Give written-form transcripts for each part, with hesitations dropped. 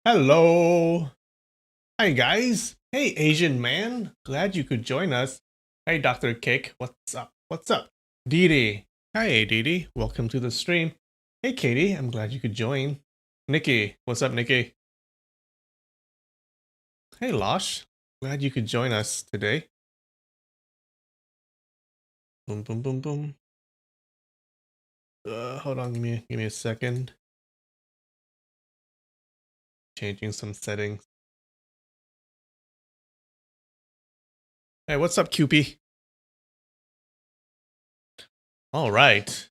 Hello. Hi, guys. Hey, Asian man. Glad you could join us. Hey, Dr. Cake. What's up? What's up? Dee. Hi, Dee. Welcome to the stream. Hey, Katie. I'm glad you could join. Nikki. What's up, Nikki? Hey, Losh. Glad you could join us today. Boom, boom, boom, boom. Hold on. Give me a second. Changing some settings. Hey, what's up, Cupie? All right.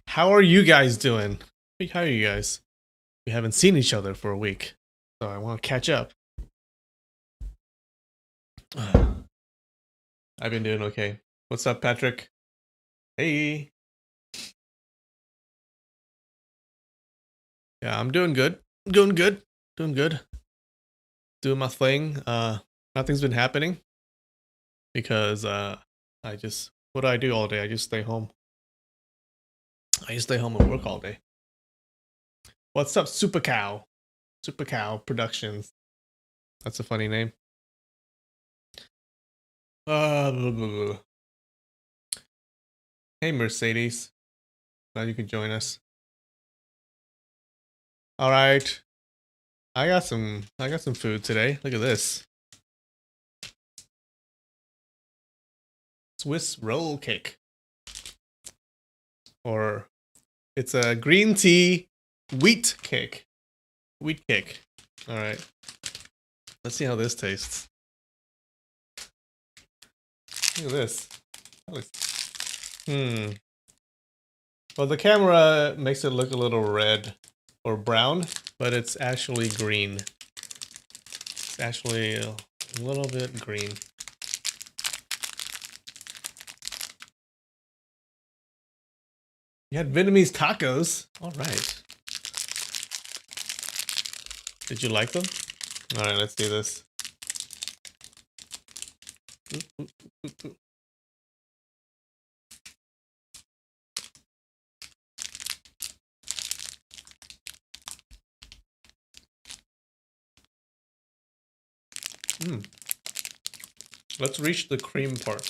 How are you guys doing? How are you guys? We haven't seen each other for a week, so I want to catch up. I've been doing okay. What's up, Patrick? Hey. Yeah, I'm doing good. Doing good. Doing good. Doing my thing. Nothing's been happening because I just what do I do all day? I just stay home. I just stay home and work all day. What's up, Super Cow? Super Cow Productions. That's a funny name. Blah, blah, blah. Hey, Mercedes. Glad you could join us. All right. I got some food today. Look at this. Swiss roll cake. Or it's a green tea wheat cake. Wheat cake. All right. Let's see how this tastes. Look at this. Well, the camera makes it look a little red or brown, but it's actually green. It's actually a little bit green. You had Vietnamese tacos. All right. Did you like them? All right, let's do this. Let's reach the cream part.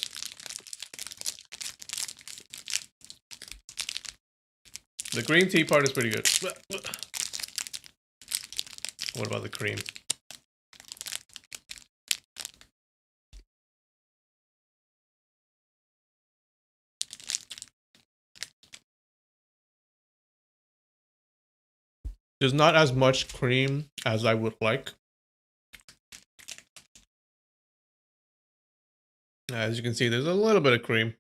The green tea part is pretty good. What about the cream? There's not as much cream as I would like. As you can see, there's a little bit of cream.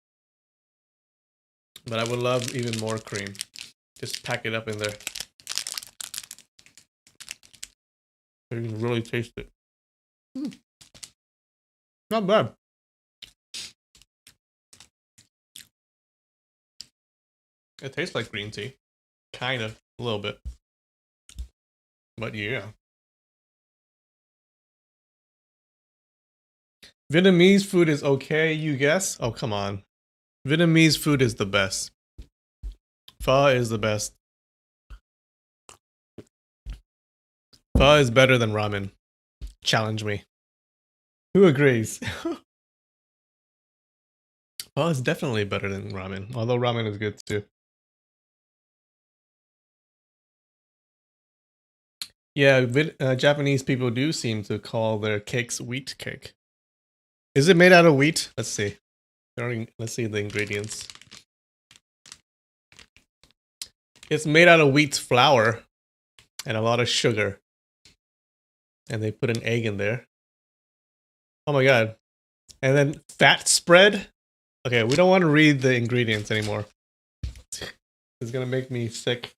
But I would love even more cream. Just pack it up in there. So you can really taste it. Not bad. It tastes like green tea. Kind of. A little bit. But yeah. Vietnamese food is okay, you guess? Oh, come on. Vietnamese food is the best. Pho is the best. Pho is better than ramen. Challenge me. Who agrees? Pho is definitely better than ramen. Although ramen is good too. Yeah, Japanese people do seem to call their cakes wheat cake. Is it made out of wheat? Let's see. Let's see the ingredients. It's made out of wheat flour and a lot of sugar. And they put an egg in there. Oh my god. And then fat spread. Okay, we don't want to read the ingredients anymore. It's gonna make me sick.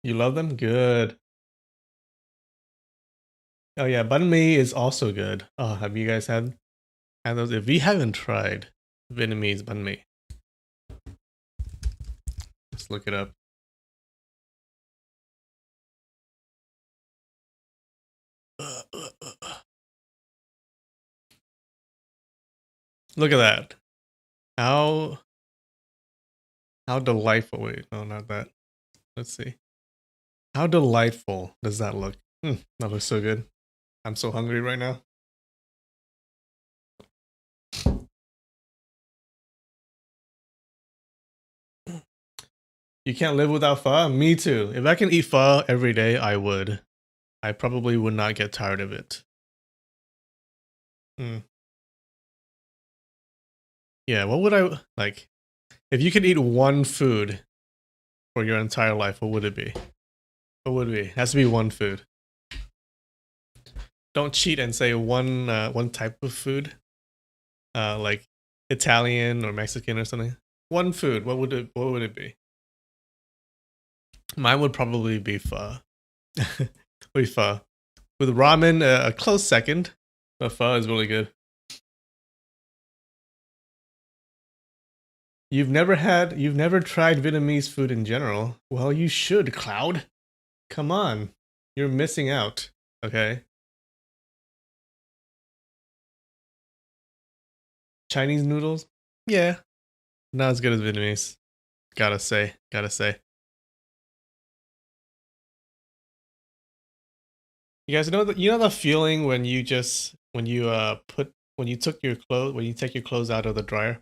You love them? Good. Oh yeah, banh mi is also good. Oh, have you guys had those? If you haven't tried Vietnamese banh mi, let's look it up. Look at that. How delightful. Wait, no, not that. Let's see. How delightful does that look? That looks so good. I'm so hungry right now. You can't live without pho? Me too. If I can eat pho every day, I would. I probably would not get tired of it. Mm. Yeah, what would I like? If you could eat one food for your entire life, what would it be? What would it be? It has to be one food. Don't cheat and say one type of food, like Italian or Mexican or something. One food. What would it be? Mine would probably be pho. With pho. With ramen, a close second, but pho is really good. You've never tried Vietnamese food in general. Well, you should, Cloud. Come on. You're missing out. Okay. Chinese noodles? Yeah. Not as good as Vietnamese. Gotta say. Gotta say. You guys know the feeling when you just when you take your clothes out of the dryer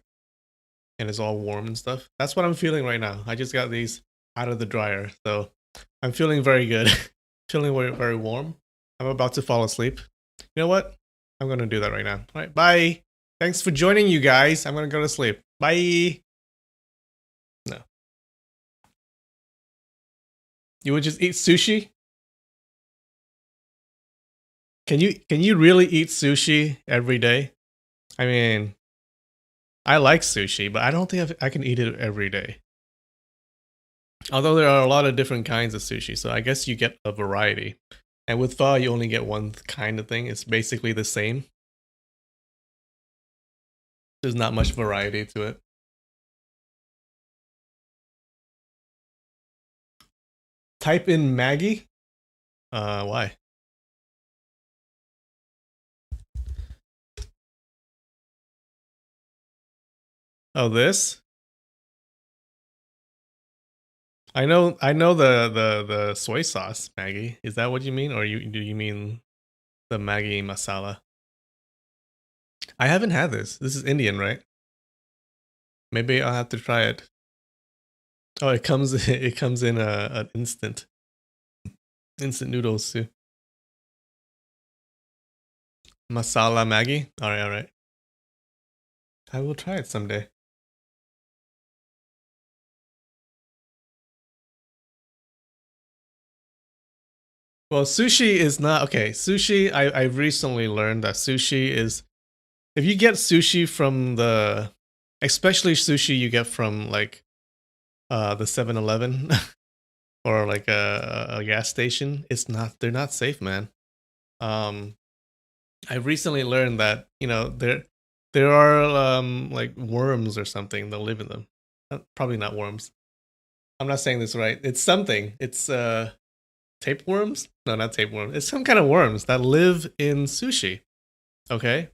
and it's all warm and stuff. That's what I'm feeling right now. I just got these out of the dryer, so I'm feeling very good. Feeling very, very warm. I'm about to fall asleep. You know what? I'm gonna do that right now. All right, bye. Thanks for joining, you guys. I'm gonna go to sleep. Bye. No, you would just eat sushi? Can you really eat sushi every day? I mean, I like sushi, but I don't think I can eat it every day. Although there are a lot of different kinds of sushi, so I guess you get a variety. And with pho, you only get one kind of thing. It's basically the same. There's not much variety to it. Type in Maggie. Why? Oh, this? I know the soy sauce Maggie. Is that what you mean, or do you mean the Maggie masala? I haven't had this. This is Indian, right? Maybe I'll have to try it. Oh, it comes it comes in an instant noodles too. Masala Maggie. All right, all right. I will try it someday. Well, sushi is not okay. Sushi, I've recently learned that sushi is if you get sushi from especially sushi you get from like the 7-Eleven or like a gas station, they're not safe, man. Um I recently learned that, there are like worms or something that live in them. Probably not worms. I'm not saying this right. It's something. It's tapeworms? No, not tapeworms. It's some kind of worms that live in sushi. Okay?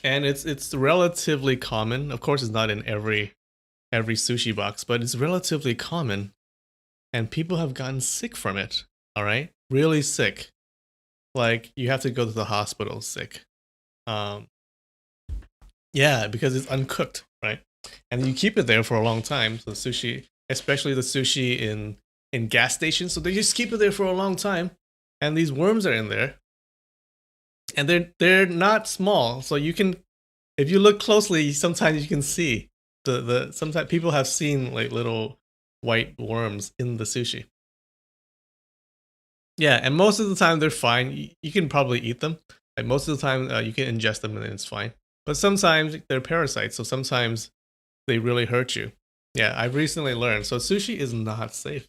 And it's relatively common. Of course, it's not in every sushi box, but it's relatively common, and people have gotten sick from it. All right, really sick. Like you have to go to the hospital sick. Um, yeah, because it's uncooked, right? And you keep it there for a long time. So sushi, especially the sushi in gas stations, so they just keep it there for a long time, and these worms are in there, and they're not small. So you can, if you look closely, sometimes you can see the sometimes people have seen like little white worms in the sushi. Yeah, and most of the time they're fine. You can probably eat them. Like most of the time, you can ingest them and it's fine. But sometimes they're parasites, so sometimes they really hurt you. Yeah, I've recently learned. So sushi is not safe.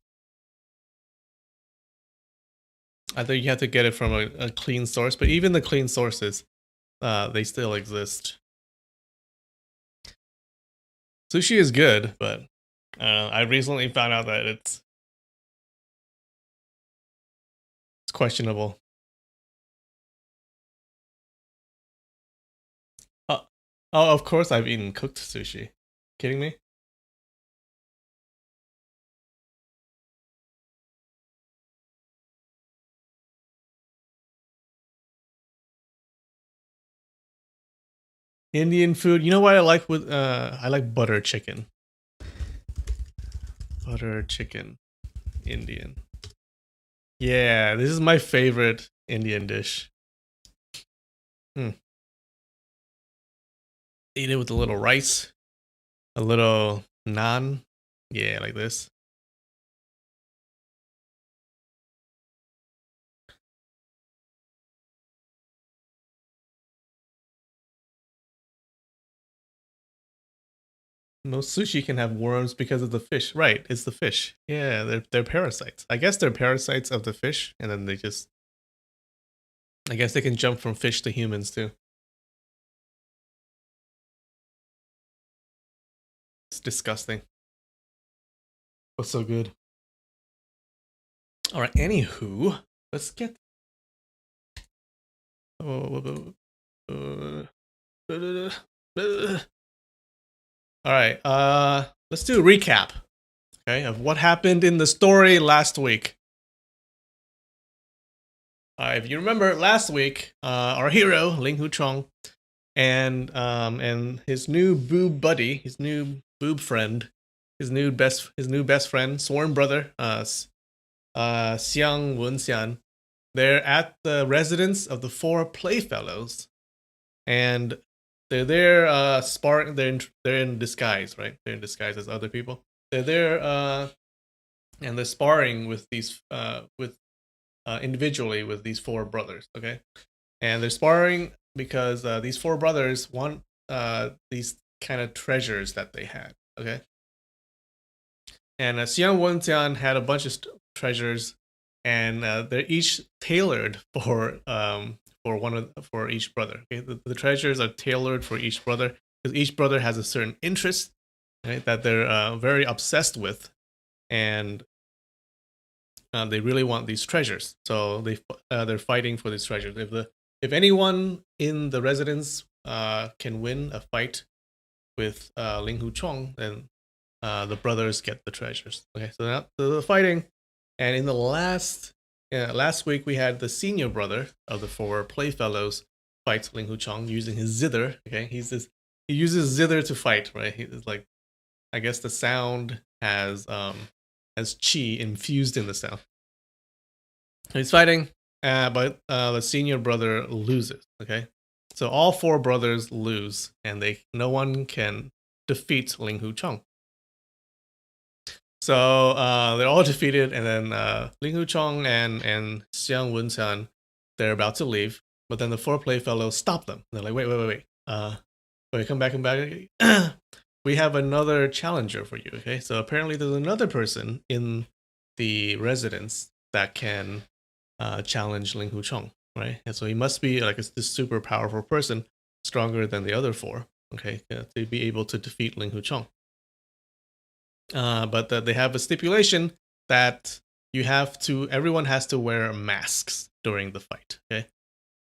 I think you have to get it from a clean source, but even the clean sources, they still exist. Sushi is good, but I recently found out that it's questionable. Uh, Oh, of course I've eaten cooked sushi. Kidding me? Indian food. You know what I like with I like butter chicken. Butter chicken. Indian. Yeah, this is my favorite Indian dish. Hmm. Eat it with a little rice, a little naan. Yeah, like this. Most sushi can have worms because of the fish. Right, it's the fish. Yeah, they're parasites. I guess they're parasites of the fish, and then they just I guess they can jump from fish to humans too. It's disgusting. What's so good? All right. Anywho, let's get. Oh, all right. Let's do a recap. Okay, of what happened in the story last week. If you remember last week, our hero Ling Hu Chong and his new boob buddy, his new boob friend, his new best friend, sworn brother, Xiang Wenxian. They're at the residence of the four playfellows, and they're there sparring. They're in disguise, right? They're in disguise as other people. They're there and they're sparring with these with individually with these four brothers. Okay, and they're sparring because these four brothers want these kind of treasures that they had. Okay, and Xiang Wenjian had a bunch of treasures, and they're each tailored for one of for each brother. Okay, the treasures are tailored for each brother because each brother has a certain interest, right, that they're very obsessed with, and they really want these treasures. So they're fighting for these treasures. If anyone in the residence can win a fight with Ling Hu Chong, then the brothers get the treasures. Okay, so now the fighting, and in the last week we had the senior brother of the four playfellows fight Ling Hu Chong using his zither. Okay, he uses zither to fight. Right, he's like, I guess the sound has chi infused in the sound. He's fighting, but the senior brother loses. Okay, so all four brothers lose, and no one can defeat Ling Hu Chong. So they're all defeated, and then Ling Hu Chong and Xiang Wenxian, they're about to leave, but then the four playfellows stop them. They're like, wait, wait, come back, come back. We have another challenger for you. Okay, so apparently there's another person in the residence that can challenge Ling Hu Chong, right? And so he must be like this super powerful person, stronger than the other four. Okay, to be able to defeat Ling Hu Chong. But they have a stipulation that everyone has to wear masks during the fight. Okay,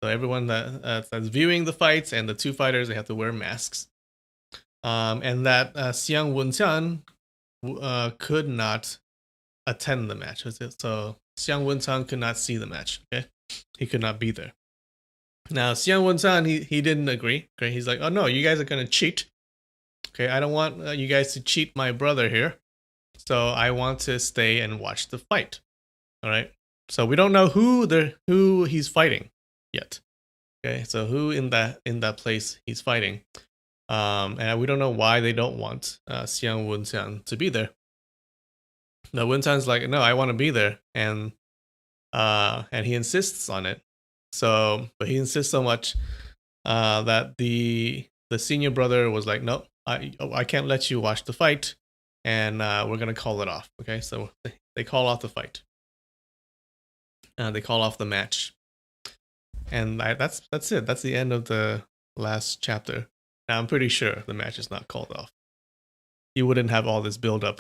so everyone that's viewing the fights and the two fighters, they have to wear masks. And that Xiang Wenxian could not attend the match. So Xiang Wenxian could not see the match. Okay, he could not be there. Now Xiang Wenxian he didn't agree. Okay, he's like, oh no, you guys are gonna cheat. Okay, I don't want you guys to cheat my brother here. So I want to stay and watch the fight. All right. So we don't know who he's fighting yet. Okay. So who in that place he's fighting. And we don't know why they don't want Xiang Wenxian to be there. No, Wenxian's like, no, I want to be there, and he insists on it. So, but he insists so much that the senior brother was like, no, I can't let you watch the fight, and we're gonna call it off. Okay, so they call off the fight. They call off the match, and that's it. That's the end of the last chapter. Now I'm pretty sure the match is not called off. You wouldn't have all this build up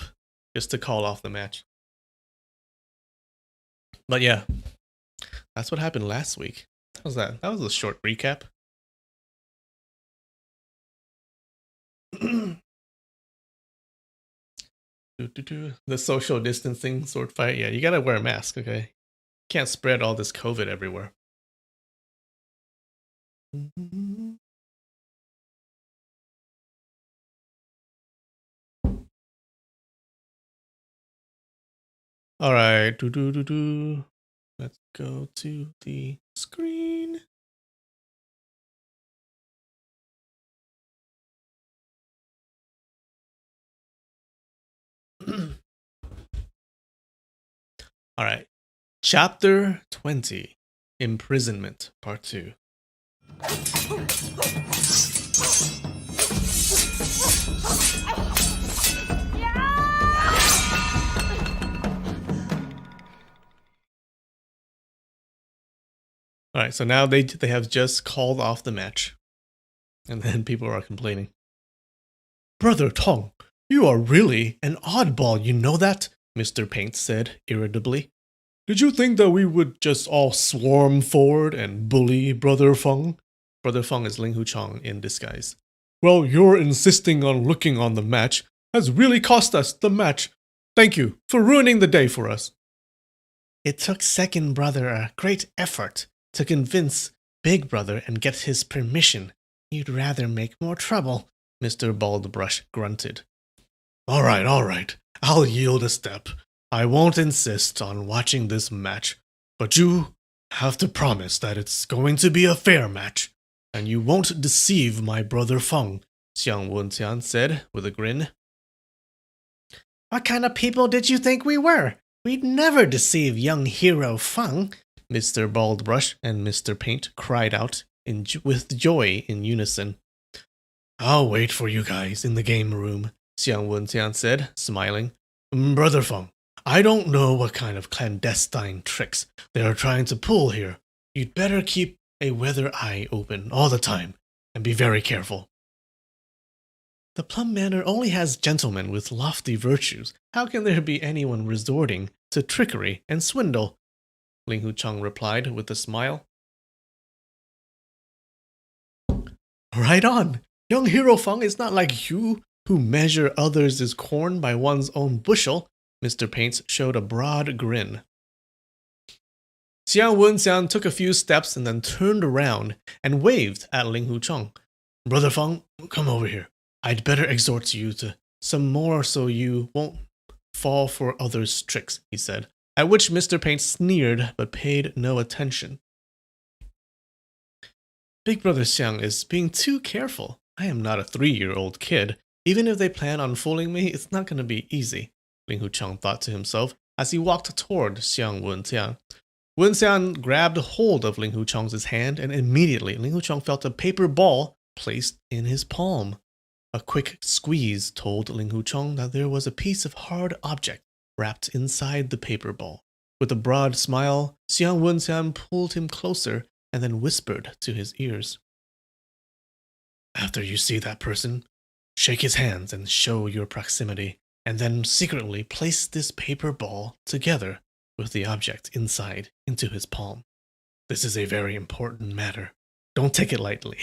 just to call off the match. But yeah, that's what happened last week. That was a short recap. The social distancing sword fight. Yeah, you gotta wear a mask, okay? Can't spread all this COVID everywhere. All right. Let's go to the screen. All right. Chapter 20, Imprisonment, Part 2. All right, so now they have just called off the match. And then people are complaining. Brother Tong, you are really an oddball, you know that? Mr. Paint said irritably. Did you think that we would just all swarm forward and bully Brother Feng? Brother Feng is Ling Huchong in disguise. Well, your insisting on looking on the match has really cost us the match. Thank you for ruining the day for us. It took second brother a great effort to convince big brother and get his permission. You'd rather make more trouble, Mr. Baldbrush grunted. All right. I'll yield a step. I won't insist on watching this match, but you have to promise that it's going to be a fair match, and you won't deceive my brother Feng, Xiang Wuntian said with a grin. What kind of people did you think we were? We'd never deceive young hero Feng, Mr. Baldbrush and Mr. Paint cried out with joy in unison. I'll wait for you guys in the game room, Xiang Wuntian said, smiling. Brother Feng, I don't know what kind of clandestine tricks they are trying to pull here. You'd better keep a weather eye open all the time and be very careful. The Plum Manor only has gentlemen with lofty virtues. How can there be anyone resorting to trickery and swindle? Ling Huchong replied with a smile. Right on. Young Hero Feng is not like you, who measure others' corn by one's own bushel. Mr. Paints showed a broad grin. Xiang Wenxiang took a few steps and then turned around and waved at Ling Huchong. Brother Feng, come over here. I'd better exhort you to some more so you won't fall for others' tricks, he said, at which Mr. Paint sneered but paid no attention. Big Brother Xiang is being too careful. I am not a 3-year-old kid. Even if they plan on fooling me, it's not going to be easy, Ling Huchong thought to himself as he walked toward Xiang Wenxiang. Wenxiang grabbed hold of Ling Huchong's hand, and immediately Ling Huchong felt a paper ball placed in his palm. A quick squeeze told Ling Huchong that there was a piece of hard object wrapped inside the paper ball. With a broad smile, Xiang Wenxiang pulled him closer and then whispered to his ears. After you see that person, shake his hands and show your proximity, and then secretly place this paper ball together with the object inside into his palm. This is a very important matter. Don't take it lightly.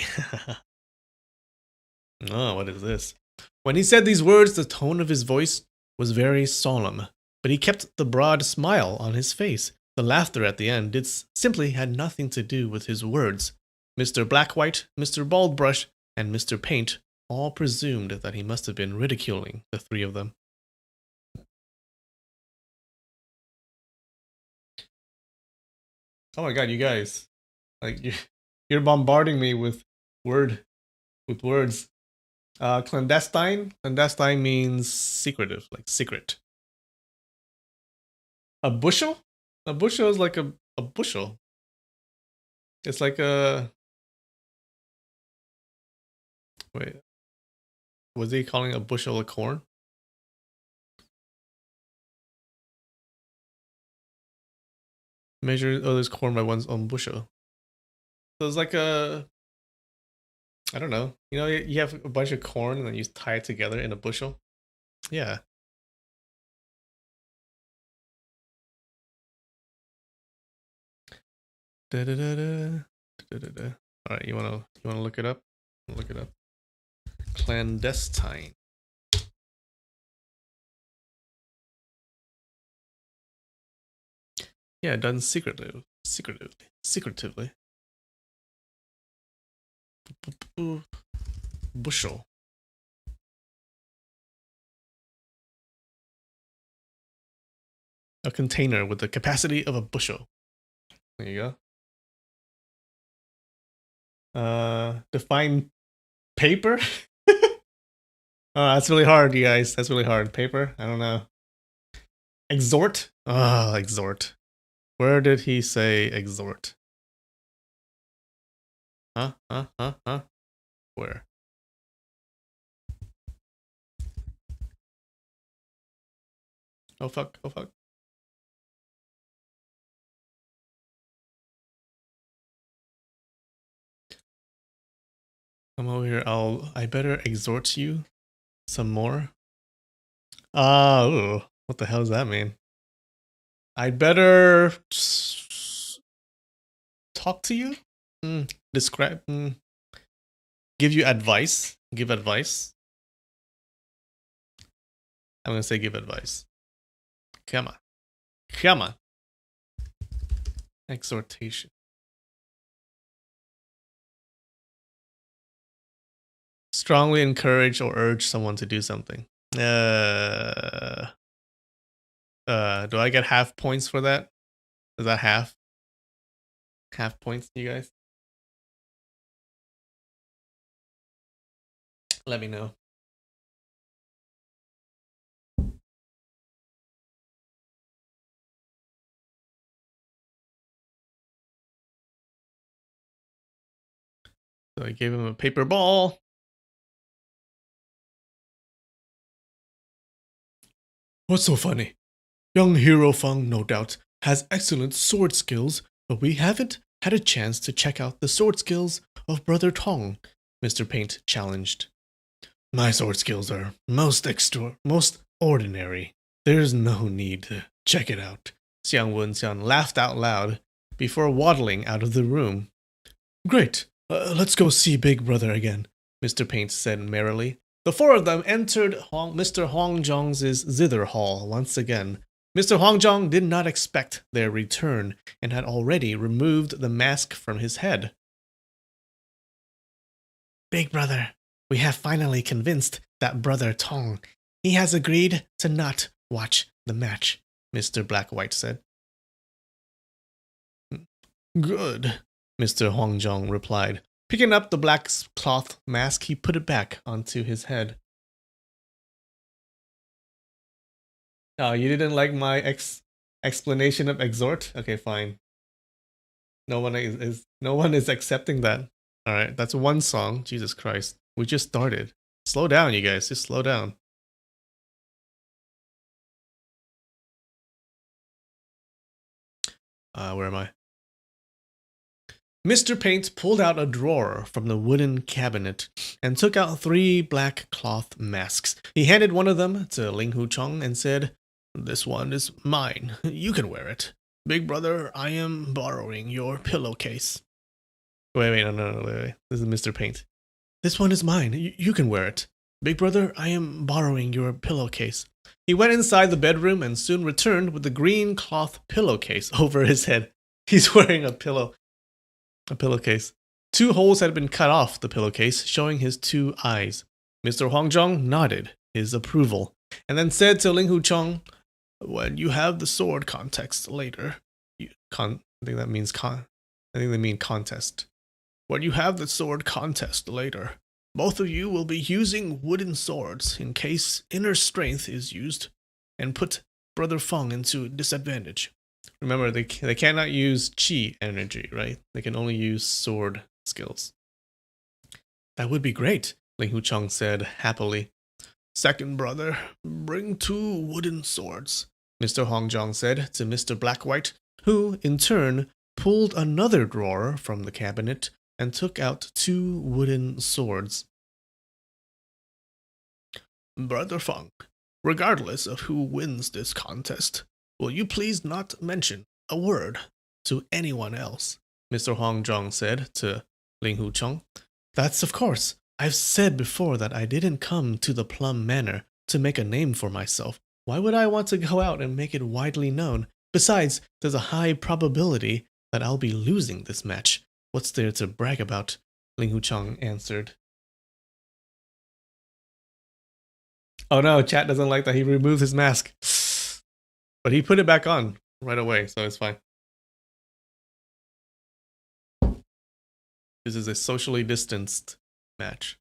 Oh, what is this? When he said these words, the tone of his voice was very solemn, but he kept the broad smile on his face. The laughter at the end simply had nothing to do with his words. Mr. Blackwhite, Mr. Baldbrush, and Mr. Paint all presumed that he must have been ridiculing the three of them. Oh my god, you guys. Like, you're bombarding me with words. Clandestine? Clandestine means secretive, like secret. A bushel? A bushel is like a bushel. It's like a... Wait. Was he calling a bushel of corn? Measure others' corn by one's own bushel. So it's like a... I don't know. You know, you have a bunch of corn and then you tie it together in a bushel? Yeah. Da da da da. Da da da. All right, you wanna look it up? Look it up. clandestine. Yeah, done secretively. Bushel. A container with the capacity of a bushel. There you go. Define paper? Oh, that's really hard, you guys. That's really hard. Paper? I don't know. Exhort? Oh, exhort. Where did he say exhort? Huh? Where? Oh fuck. Come over here. I better exhort you some more. Ooh. What the hell does that mean? I'd better talk to you? Describe. Give you advice. Give advice. I'm gonna say give advice. Come on. Exhortation. Strongly encourage or urge someone to do something. Do I get half points for that? Is that half? Half points, you guys? Let me know. So I gave him a paper ball. What's so funny? Young Hero Feng, no doubt, has excellent sword skills, but we haven't had a chance to check out the sword skills of Brother Tong, Mr. Paint challenged. My sword skills are most ordinary. There's no need to check it out. Xiang Wenxiang laughed out loud before waddling out of the room. Great, let's go see Big Brother again, Mr. Paint said merrily. The four of them entered Mr. Huangjong's zither hall once again. Mr. Huangjong did not expect their return and had already removed the mask from his head. Big Brother, we have finally convinced that Brother Tong. He has agreed to not watch the match, Mr. Black-White said. Good, Mr. Huangjong replied. Picking up the black cloth mask, he put it back onto his head. Oh, you didn't like my explanation of exhort? Okay, fine. No one is accepting that. All right, that's one song. Jesus Christ, we just started. Slow down, you guys. Just slow down. Where am I? Mr. Paint pulled out a drawer from the wooden cabinet and took out 3 black cloth masks. He handed one of them to Ling Huchong and said, "This one is mine. You can wear it. Big Brother, I am borrowing your pillowcase." Wait, no, wait. This is Mr. Paint. This one is mine. You can wear it. Big Brother, I am borrowing your pillowcase. He went inside the bedroom and soon returned with the green cloth pillowcase over his head. He's wearing a pillowcase. 2 holes had been cut off the pillowcase, showing his 2 eyes. Mr. Huangjong nodded his approval and then said to Ling Huchong, "When you have the sword contest later, I think they mean contest. When you have the sword contest later, both of you will be using wooden swords in case inner strength is used and put Brother Feng into disadvantage." Remember, they cannot use chi energy, right? They can only use sword skills. That would be great, Ling Huchong said happily. Second brother, bring 2 wooden swords, Mr. Huangjong said to Mr. Black-White, who, in turn, pulled another drawer from the cabinet and took out 2 wooden swords. Brother Feng, regardless of who wins this contest, will you please not mention a word to anyone else? Mr. Huangjong said to Ling Huchong. That's of course. I've said before that I didn't come to the Plum Manor to make a name for myself. Why would I want to go out and make it widely known? Besides, there's a high probability that I'll be losing this match. What's there to brag about? Ling Hucheng answered. Oh no, chat doesn't like that he removed his mask. But he put it back on right away, so it's fine. This is a socially distanced match.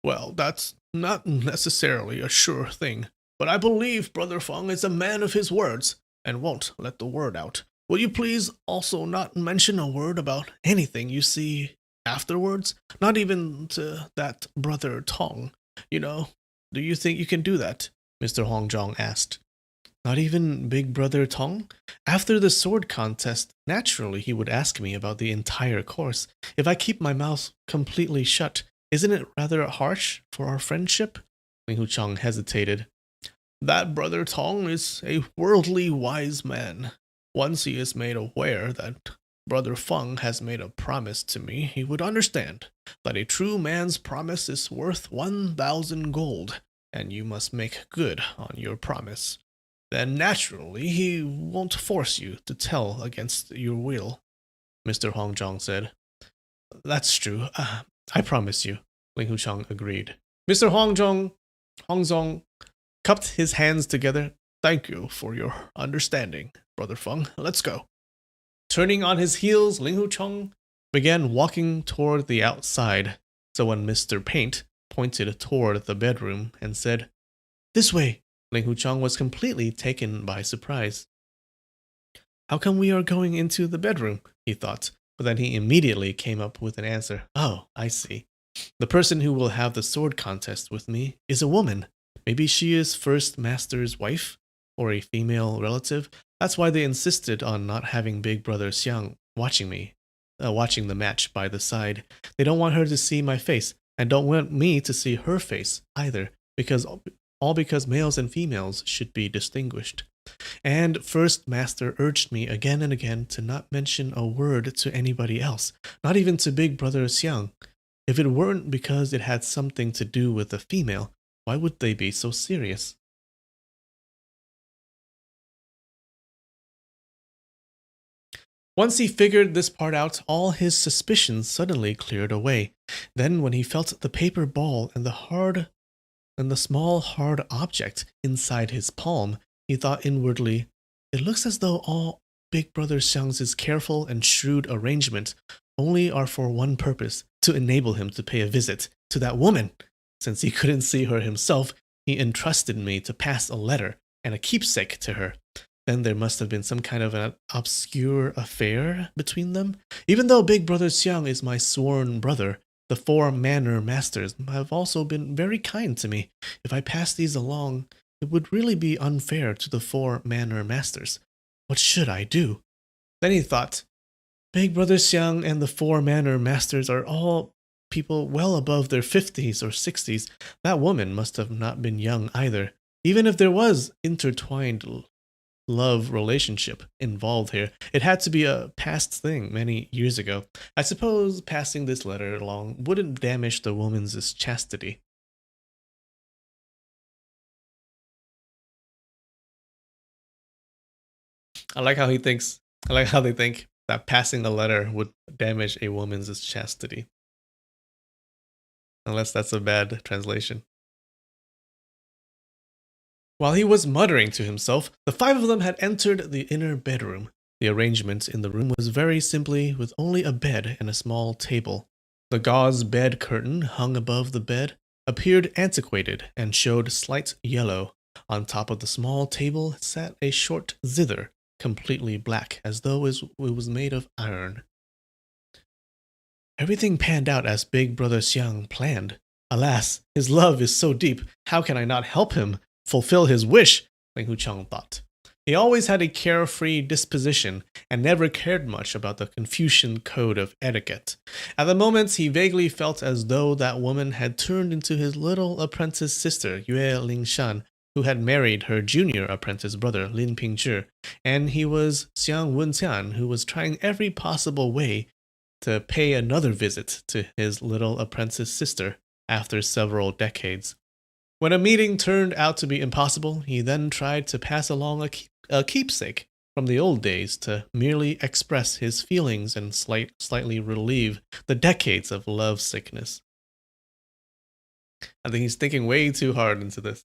Well, that's not necessarily a sure thing, but I believe Brother Feng is a man of his words and won't let the word out. Will you please also not mention a word about anything you see afterwards? Not even to that Brother Tong. You know, do you think you can do that? Mr. Hongjong asked. Not even Big Brother Tong? After the sword contest, naturally he would ask me about the entire course. If I keep my mouth completely shut, isn't it rather harsh for our friendship? Ling Hucheng hesitated. That Brother Tong is a worldly wise man. Once he is made aware that Brother Feng has made a promise to me, he would understand that a true man's promise is worth 1,000 gold, and you must make good on your promise. Then naturally he won't force you to tell against your will, Mr. Hongjong said. That's true. I promise you, Ling Hucheng agreed. Mr. Hongzong cupped his hands together. Thank you for your understanding, Brother Feng. Let's go. Turning on his heels, Ling Hucheng began walking toward the outside. So when Mr. Paint pointed toward the bedroom and said, This way, Ling Hucheng was completely taken by surprise. How come we are going into the bedroom? He thought, but then he immediately came up with an answer. Oh, I see. The person who will have the sword contest with me is a woman. Maybe she is First Master's wife or a female relative. That's why they insisted on not having Big Brother Xiang watching the match by the side. They don't want her to see my face and don't want me to see her face either, because males and females should be distinguished. And First Master urged me again and again to not mention a word to anybody else, not even to Big Brother Xiang. If it weren't because it had something to do with a female, why would they be so serious? Once he figured this part out, all his suspicions suddenly cleared away. Then when he felt the paper ball and the small hard object inside his palm, he thought inwardly, it looks as though all Big Brother Xiang's careful and shrewd arrangements only are for one purpose, to enable him to pay a visit to that woman. Since he couldn't see her himself, he entrusted me to pass a letter and a keepsake to her. Then there must have been some kind of an obscure affair between them. Even though Big Brother Xiang is my sworn brother, the 4 manor masters have also been very kind to me. If I pass these along, it would really be unfair to the 4 manor masters. What should I do? Then he thought, Big Brother Xiang and the 4 manor masters are all people well above their 50s or 60s. That woman must have not been young either. Even if there was intertwined love relationship involved here, it had to be a past thing many years ago. I suppose passing this letter along wouldn't damage the woman's chastity. I like how they think that passing a letter would damage a woman's chastity. Unless that's a bad translation. While he was muttering to himself, the 5 of them had entered the inner bedroom. The arrangement in the room was very simply with only a bed and a small table. The gauze bed curtain hung above the bed appeared antiquated and showed slight yellow. On top of the small table sat a short zither, completely black, as though it was made of iron. Everything panned out as Big Brother Xiang planned. Alas, his love is so deep, how can I not help him fulfill his wish? Ling Hucheng thought. He always had a carefree disposition and never cared much about the Confucian code of etiquette. At the moment, he vaguely felt as though that woman had turned into his little apprentice sister, Yue Lingshan, who had married her junior apprentice brother, Lin Pingzhi, and he was Xiang Wenqian, who was trying every possible way to pay another visit to his little apprentice sister after several decades. When a meeting turned out to be impossible, he then tried to pass along a keepsake from the old days to merely express his feelings and slightly relieve the decades of love sickness. I think he's thinking way too hard into this.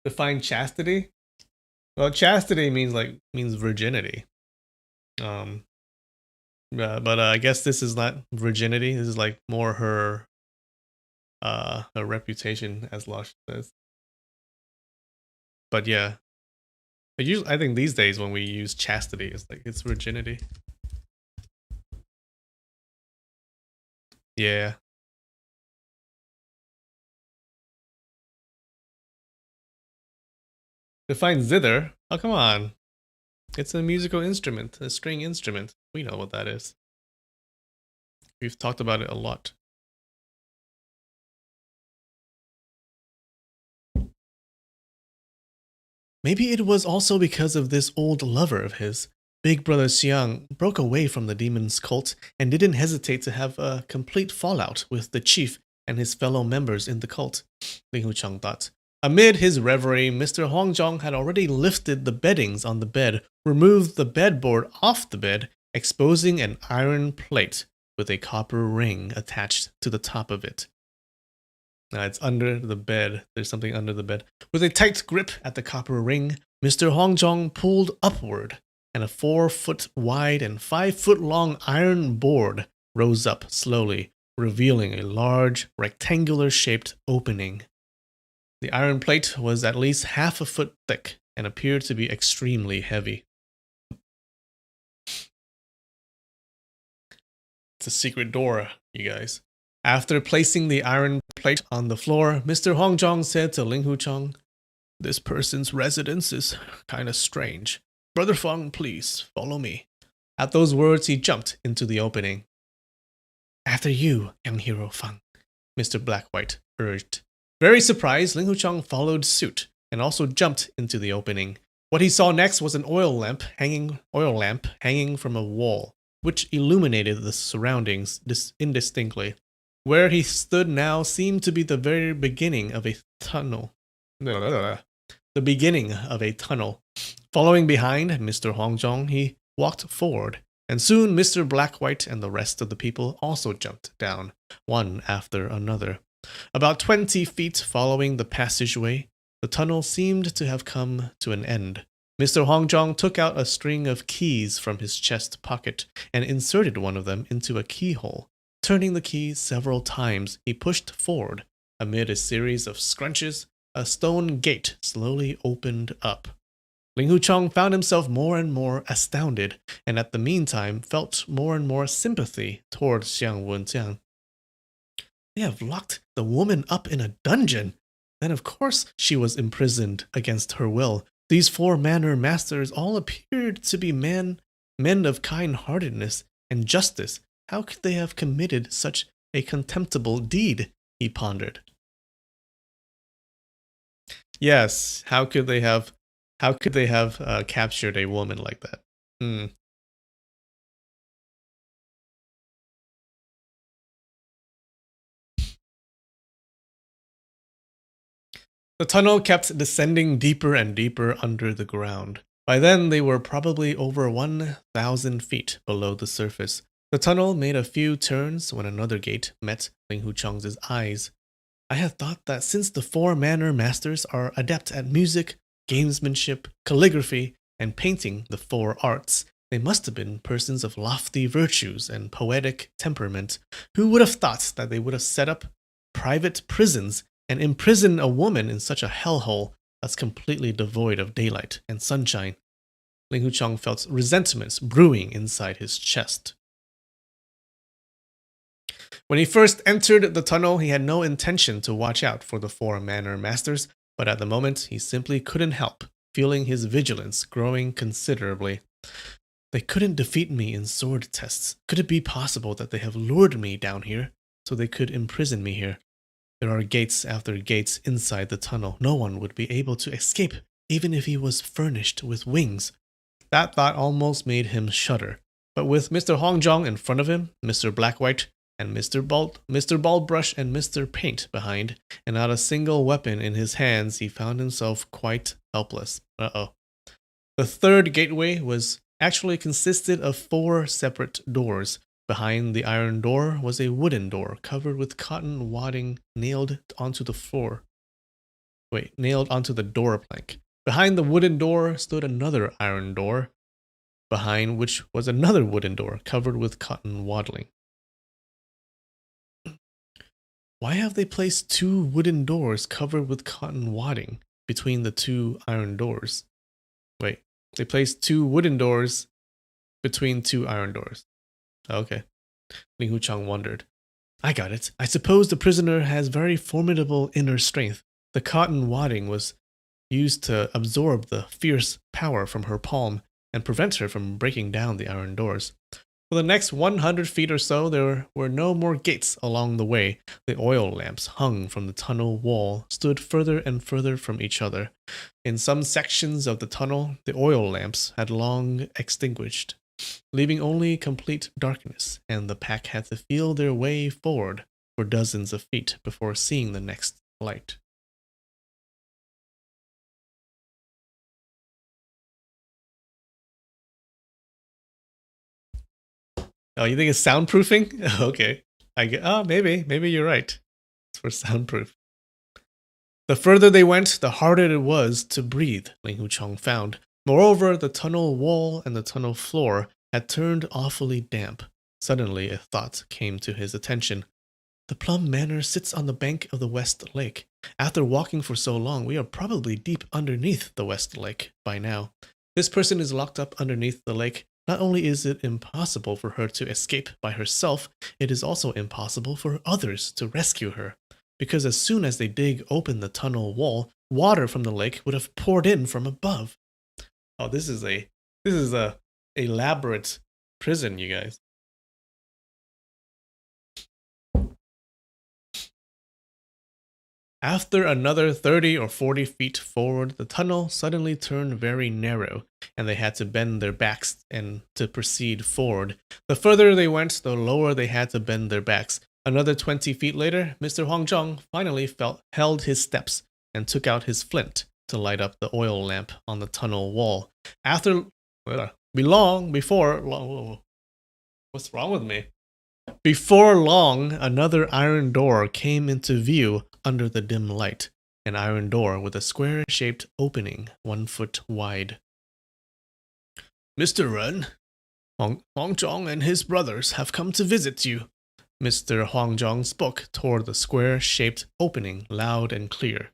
Define chastity? Well, chastity means virginity. Um, but I guess this is not virginity. This is like more her reputation, as Lush says. But yeah, I think these days when we use chastity, it's virginity. Yeah. Define zither. Oh, come on. It's a musical instrument, a string instrument. We know what that is. We've talked about it a lot. Maybe it was also because of this old lover of his. Big Brother Xiang broke away from the demon's cult and didn't hesitate to have a complete fallout with the chief and his fellow members in the cult, Li Hucheng thought. Amid his reverie, Mr. Huangzhong had already lifted the beddings on the bed, removed the bedboard off the bed, exposing an iron plate with a copper ring attached to the top of it. Now it's under the bed. There's something under the bed. With a tight grip at the copper ring, Mr. Huangzhong pulled upward, and a 4-foot wide and 5-foot long iron board rose up slowly, revealing a large, rectangular shaped opening. The iron plate was at least half a foot thick and appeared to be extremely heavy. It's a secret door, you guys. After placing the iron plate on the floor, Mr. Huangzhong said to Ling Hucheng, "This person's residence is kinda strange. Brother Feng, please, follow me." At those words, he jumped into the opening. "After you, young hero Feng," Mr. Blackwhite urged. Very surprised, Ling Hucheng followed suit and also jumped into the opening. What he saw next was an oil lamp hanging from a wall, which illuminated the surroundings indistinctly. Where he stood now seemed to be the very beginning of a tunnel. The beginning of a tunnel. Following behind Mr. Huangzhong, he walked forward, and soon Mr. Blackwhite and the rest of the people also jumped down, one after another. About 20 feet following the passageway, the tunnel seemed to have come to an end. Mr. Huangzhong took out a string of keys from his chest pocket and inserted one of them into a keyhole. Turning the key several times, he pushed forward. Amid a series of scrunches, a stone gate slowly opened up. Ling Hucheng found himself more and more astounded, and at the meantime felt more and more sympathy toward Xiang Wenjiang. They have locked the woman up in a dungeon. Then of course she was imprisoned against her will. These 4 manor masters all appeared to be men of kind-heartedness and justice. How could they have committed such a contemptible deed? He pondered. Yes, how could they have captured a woman like that? The tunnel kept descending deeper and deeper under the ground. By then, they were probably over 1,000 feet below the surface. The tunnel made a few turns when another gate met Ling Hucheng's eyes. I had thought that since the 4 manor masters are adept at music, gamesmanship, calligraphy, and painting, the 4 arts, they must have been persons of lofty virtues and poetic temperament. Who would have thought that they would have set up private prisons and imprison a woman in such a hellhole that's completely devoid of daylight and sunshine? Ling Hucheng felt resentments brewing inside his chest. When he first entered the tunnel, he had no intention to watch out for the 4 manor masters, but at the moment he simply couldn't help feeling his vigilance growing considerably. They couldn't defeat me in sword tests. Could it be possible that they have lured me down here so they could imprison me here? There are gates after gates inside the tunnel. No one would be able to escape, even if he was furnished with wings. That thought almost made him shudder. But with Mr. Hongjong in front of him, Mr. Blackwhite, and Mr. Baldbrush and Mr. Paint behind, and not a single weapon in his hands, he found himself quite helpless. Uh-oh. The third gateway was actually consisted of 4 separate doors. Behind the iron door was a wooden door covered with cotton wadding nailed onto the floor. Nailed onto the door plank. Behind the wooden door stood another iron door, behind which was another wooden door covered with cotton waddling. Why have they placed 2 wooden doors covered with cotton wadding between the 2 iron doors? They placed 2 wooden doors between 2 iron doors. Okay. Ling Huchang wondered. I got it. I suppose the prisoner has very formidable inner strength. The cotton wadding was used to absorb the fierce power from her palm and prevent her from breaking down the iron doors. For the next 100 feet or so, there were no more gates along the way. The oil lamps hung from the tunnel wall stood further and further from each other. In some sections of the tunnel, the oil lamps had long extinguished, leaving only complete darkness, and the pack had to feel their way forward for dozens of feet before seeing the next light. Oh, you think it's soundproofing? Okay. Maybe you're right. It's for soundproof. The further they went, the harder it was to breathe, Ling Huchang found. Moreover, the tunnel wall and the tunnel floor had turned awfully damp. Suddenly, a thought came to his attention. The Plum Manor sits on the bank of the West Lake. After walking for so long, we are probably deep underneath the West Lake by now. This person is locked up underneath the lake. Not only is it impossible for her to escape by herself, it is also impossible for others to rescue her. Because as soon as they dig open the tunnel wall, water from the lake would have poured in from above. Oh, this is a elaborate prison, you guys. After another 30 or 40 feet forward, the tunnel suddenly turned very narrow, and they had to bend their backs and to proceed forward. The further they went, the lower they had to bend their backs. Another 20 feet later, Mr. Huangzhong finally held his steps and took out his flint to light up the oil lamp on the tunnel wall. What's wrong with me? Before long, another iron door came into view under the dim light. An iron door with a square-shaped opening 1 foot wide. Mr. Ren, Huangzhong and his brothers have come to visit you. Mr. Huangzhong spoke toward the square-shaped opening loud and clear.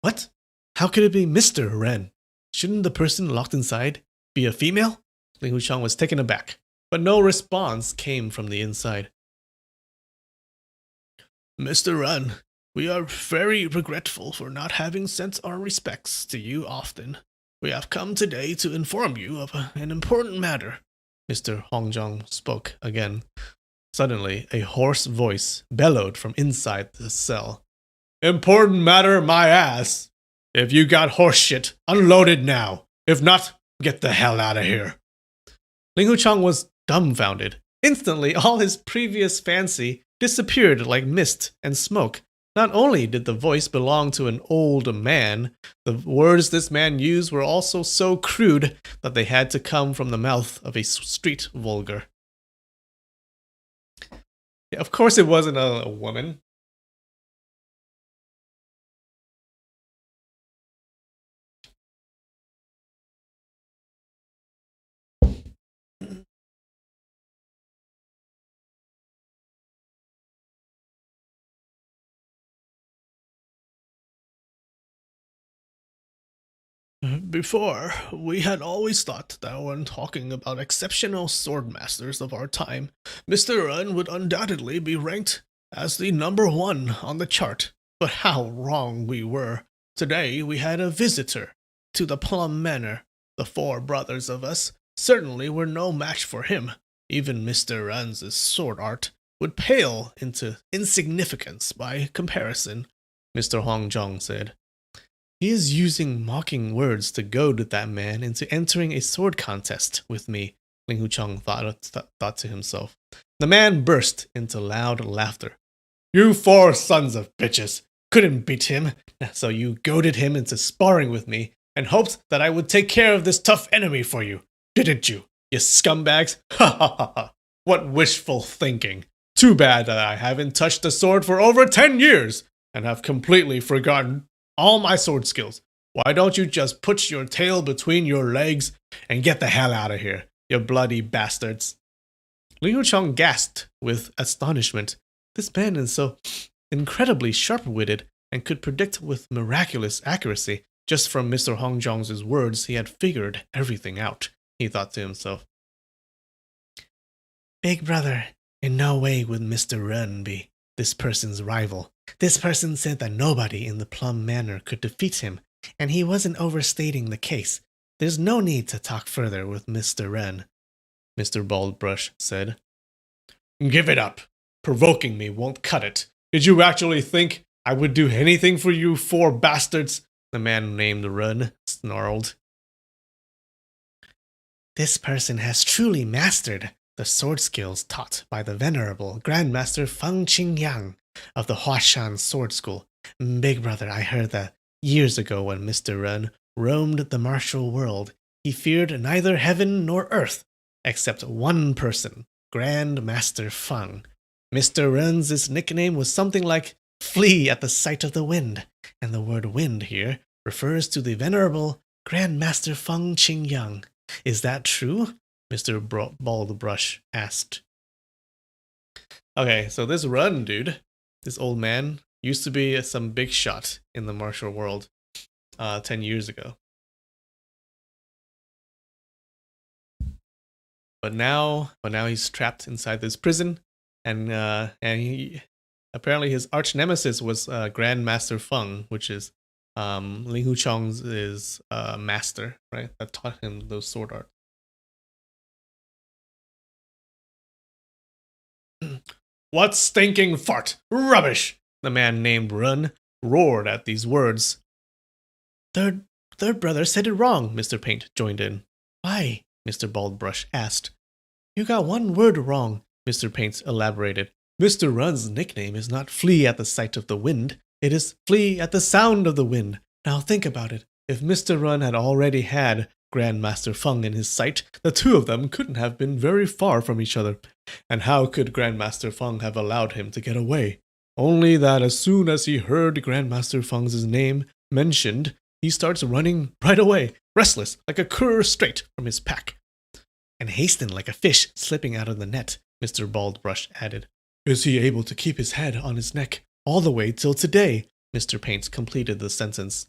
What? How could it be Mr. Ren? Shouldn't the person locked inside be a female? Ling Huchang was taken aback, but no response came from the inside. Mr. Ren, we are very regretful for not having sent our respects to you often. We have come today to inform you of an important matter. Mr. Huangzhong spoke again. Suddenly, a hoarse voice bellowed from inside the cell. Important matter, my ass! If you got horse shit, unload it now. If not, get the hell out of here. Ling Huchang was dumbfounded. Instantly, all his previous fancy disappeared like mist and smoke. Not only did the voice belong to an old man, the words this man used were also so crude that they had to come from the mouth of a street vulgar. Yeah, of course it wasn't a woman. Before, we had always thought that when talking about exceptional swordmasters of our time, Mr. Ren would undoubtedly be ranked as the number 1 on the chart. But how wrong we were. Today we had a visitor to the Plum Manor. The 4 brothers of us certainly were no match for him. Even Mr. Ren's sword art would pale into insignificance by comparison, Mr. Hongjong said. He is using mocking words to goad that man into entering a sword contest with me, Ling Hucheng thought to himself. The man burst into loud laughter. You four sons of bitches couldn't beat him, so you goaded him into sparring with me and hoped that I would take care of this tough enemy for you, didn't you, you scumbags? Ha ha ha ha. What wishful thinking. Too bad that I haven't touched the sword for over 10 years and have completely forgotten all my sword skills. Why don't you just put your tail between your legs and get the hell out of here, you bloody bastards? Liu Chong gasped with astonishment. This man is so incredibly sharp-witted and could predict with miraculous accuracy. Just from Mr. Hongjong's words, he had figured everything out, he thought to himself. Big brother, in no way would Mr. Ren be this person's rival. This person said that nobody in the Plum Manor could defeat him, and he wasn't overstating the case. There's no need to talk further with Mr. Ren, Mr. Baldbrush said. Give it up. Provoking me won't cut it. Did you actually think I would do anything for you four bastards? The man named Ren snarled. This person has truly mastered the sword skills taught by the venerable Grandmaster Feng Qingyang of the Huashan Sword School. Big brother, I heard that years ago when Mr. Ren roamed the martial world, he feared neither heaven nor earth, except one person, Grandmaster Feng. Mr. Ren's nickname was something like flee at the sight of the wind, and the word wind here refers to the venerable Grandmaster Feng Qingyang. Is that true? Mr. Baldbrush asked. Okay, so this Ren dude, this old man, used to be some big shot in the martial world 10 years ago. But now he's trapped inside this prison, and he apparently his arch nemesis was Grandmaster Feng, which is Ling Hucheng's master, right? That taught him those sword arts. What stinking fart! Rubbish! The man named Ren roared at these words. Third brother said it wrong, Mr. Paint joined in. Why? Mr. Baldbrush asked. You got one word wrong, Mr. Paint elaborated. Mr. Ren's nickname is not flee at the sight of the wind. It is flee at the sound of the wind. Now think about it. If Mr. Ren had already had Grandmaster Feng in his sight, the two of them couldn't have been very far from each other. And how could Grandmaster Feng have allowed him to get away? Only that as soon as he heard Grandmaster Feng's name mentioned, he starts running right away, restless like a cur straight from his pack. And hasten like a fish slipping out of the net, Mr. Baldbrush added. Is he able to keep his head on his neck all the way till today? Mr. Paint completed the sentence.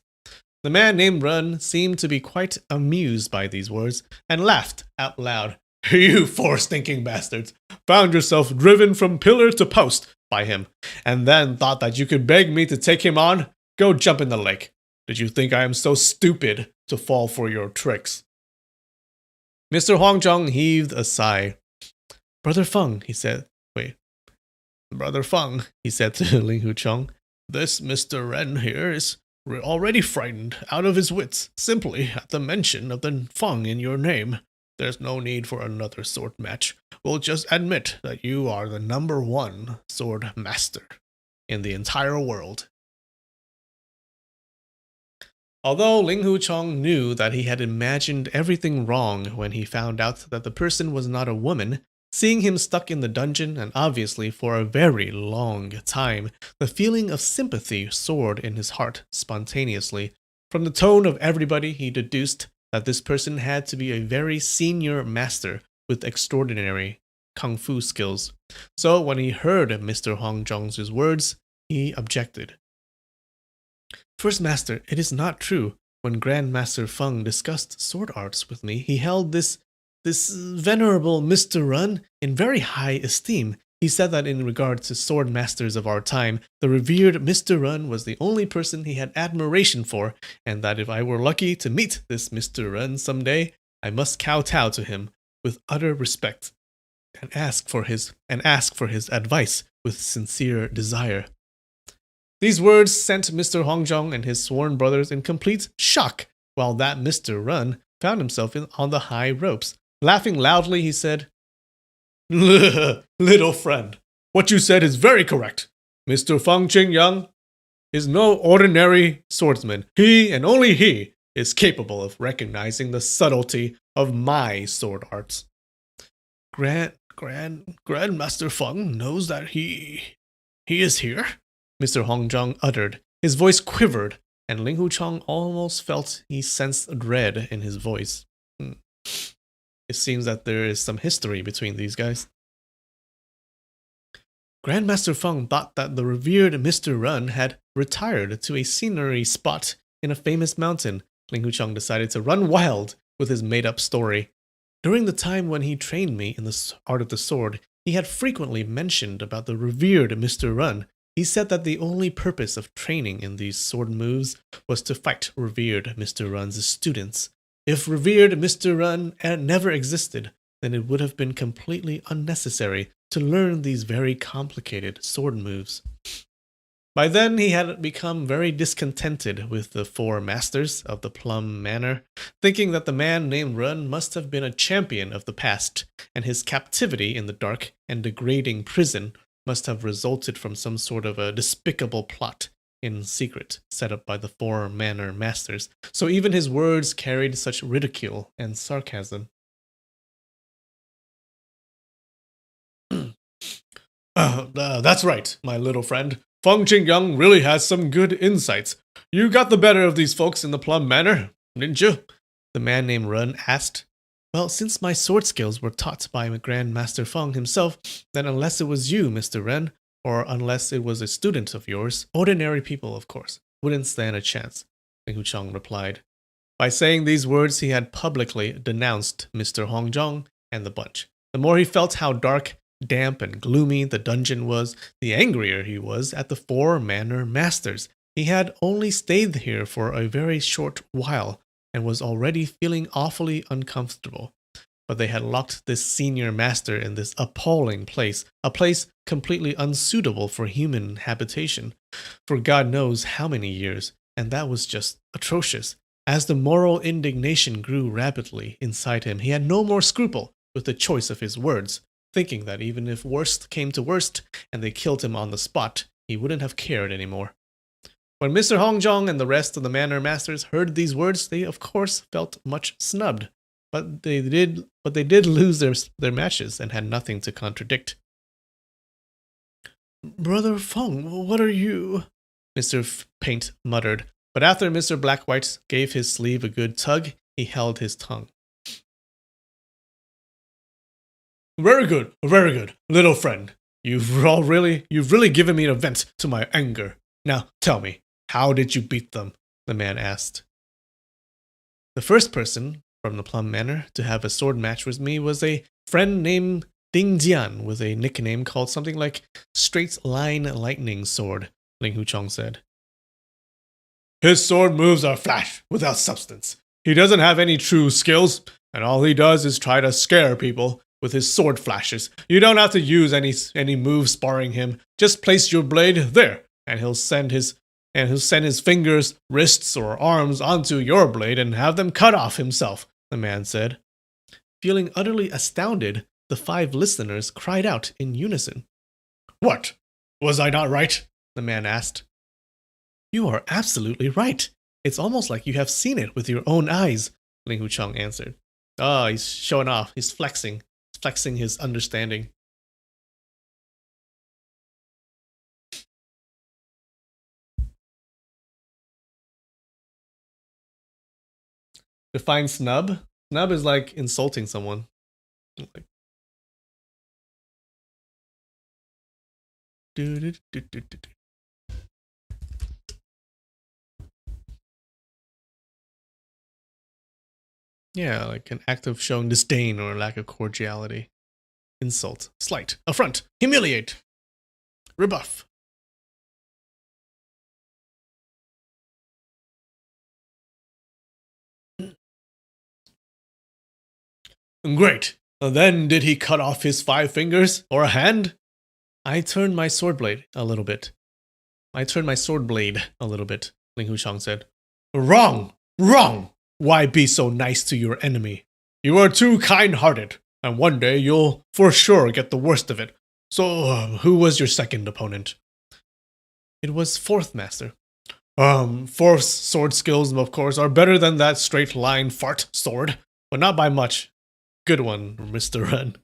The man named Ren seemed to be quite amused by these words and laughed out loud. You four stinking bastards found yourself driven from pillar to post by him, and then thought that you could beg me to take him on? Go jump in the lake. Did you think I am so stupid to fall for your tricks? Mr. Hongjong heaved a sigh. Brother Feng, he said. Brother Feng, he said to Ling Hucheng, this Mr. Ren here is already frightened out of his wits simply at the mention of the Feng in your name. There's no need for another sword match. We'll just admit that you are the #1 sword master in the entire world. Although Ling Hucheng knew that he had imagined everything wrong when he found out that the person was not a woman, seeing him stuck in the dungeon and obviously for a very long time, the feeling of sympathy soared in his heart spontaneously. From the tone of everybody, he deduced that this person had to be a very senior master with extraordinary kung fu skills. So when he heard Mr. Hongjong's words, he objected. First Master, it is not true. When Grandmaster Feng discussed sword arts with me, he held this venerable Mr. Ren in very high esteem. He said that in regard to sword masters of our time, the revered Mr. Ren was the only person he had admiration for, and that if I were lucky to meet this Mr. Ren someday, I must kowtow to him with utter respect. ask for his advice with sincere desire. These words sent Mr. Hongjong and his sworn brothers in complete shock, while that Mr. Run found himself on the high ropes. Laughing loudly, he said, "Little friend, what you said is very correct. Mr. Feng Qingyang is no ordinary swordsman. He, and only he, is capable of recognizing the subtlety of my sword arts. Grandmaster Feng knows that he is here?" Mr. Hongjong uttered. His voice quivered, and Ling Huchong almost felt he sensed dread in his voice. It seems that there is some history between these guys. Grandmaster Feng thought that the revered Mr. Run had retired to a scenery spot in a famous mountain. Ling Huchong decided to run wild with his made-up story. During the time when he trained me in the art of the sword, he had frequently mentioned about the revered Mr. Run. He said that the only purpose of training in these sword moves was to fight revered Mr. Run's students. If revered Mr. Run had never existed, then it would have been completely unnecessary to learn these very complicated sword moves. By then, he had become very discontented with the four masters of the Plum Manor, thinking that the man named Run must have been a champion of the past, and his captivity in the dark and degrading prison must have resulted from some sort of a despicable plot in secret set up by the four manor masters, so even his words carried such ridicule and sarcasm. That's right, my little friend. Feng Qingyang really has some good insights. You got the better of these folks in the Plum Manor, didn't you? The man named Run asked. Well, since my sword skills were taught by Grandmaster Feng himself, then unless it was you, Mr. Ren, or unless it was a student of yours, ordinary people, of course, wouldn't stand a chance, Ling Huchong replied. By saying these words, he had publicly denounced Mr. Hongjong and the bunch. The more he felt how dark, damp, and gloomy the dungeon was, the angrier he was at the four manor masters. He had only stayed here for a very short while, and was already feeling awfully uncomfortable. But they had locked this senior master in this appalling place, a place completely unsuitable for human habitation, for God knows how many years, and that was just atrocious. As the moral indignation grew rapidly inside him, he had no more scruple with the choice of his words, thinking that even if worst came to worst and they killed him on the spot, he wouldn't have cared anymore. When Mr. Hongjong and the rest of the manor masters heard these words, they of course felt much snubbed, but they did lose their matches and had nothing to contradict. Brother Feng, what are you? Mr. Paint muttered, but after Mr. Blackwhite gave his sleeve a good tug, he held his tongue. Very good, little friend. You've really given me a vent to my anger. Now tell me, how did you beat them? The man asked. The first person from the Plum Manor to have a sword match with me was a friend named Ding Jian with a nickname called something like Straight Line Lightning Sword, Ling Huchong said. His sword moves are flash, without substance. He doesn't have any true skills, and all he does is try to scare people with his sword flashes. You don't have to use any moves sparring him. Just place your blade there, and he'll send his fingers, wrists, or arms onto your blade and have them cut off himself, the man said. Feeling utterly astounded, the 5 listeners cried out in unison. What? Was I not right? The man asked. You are absolutely right. It's almost like you have seen it with your own eyes, Ling Huchong answered. He's showing off. He's flexing his understanding. Define snub. Snub is like insulting someone. Like, yeah, like an act of showing disdain or lack of cordiality. Insult, slight, affront, humiliate, rebuff. Great. Then did he cut off his 5 fingers or a hand? I turned my sword blade a little bit. Ling Huchang said. Wrong! Wrong! Why be so nice to your enemy? You are too kind-hearted, and one day you'll for sure get the worst of it. So, who was your second opponent? It was Fourth Master. Fourth's sword skills, of course, are better than that straight-line fart sword, but not by much. Good one, Mr. Ren.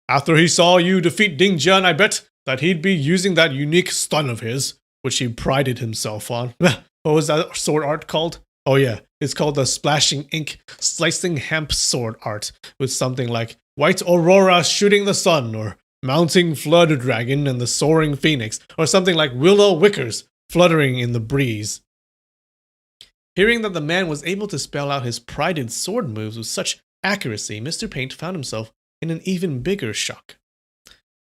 After he saw you defeat Ding Jian, I bet that he'd be using that unique stun of his, which he prided himself on. What was that sword art called? Oh yeah, it's called the Splashing Ink Slicing Hemp Sword Art, with something like White Aurora Shooting the Sun, or Mounting Flood Dragon and the Soaring Phoenix, or something like Willow Wickers fluttering in the breeze. Hearing that the man was able to spell out his prided sword moves with such accuracy, Mr. Paint found himself in an even bigger shock.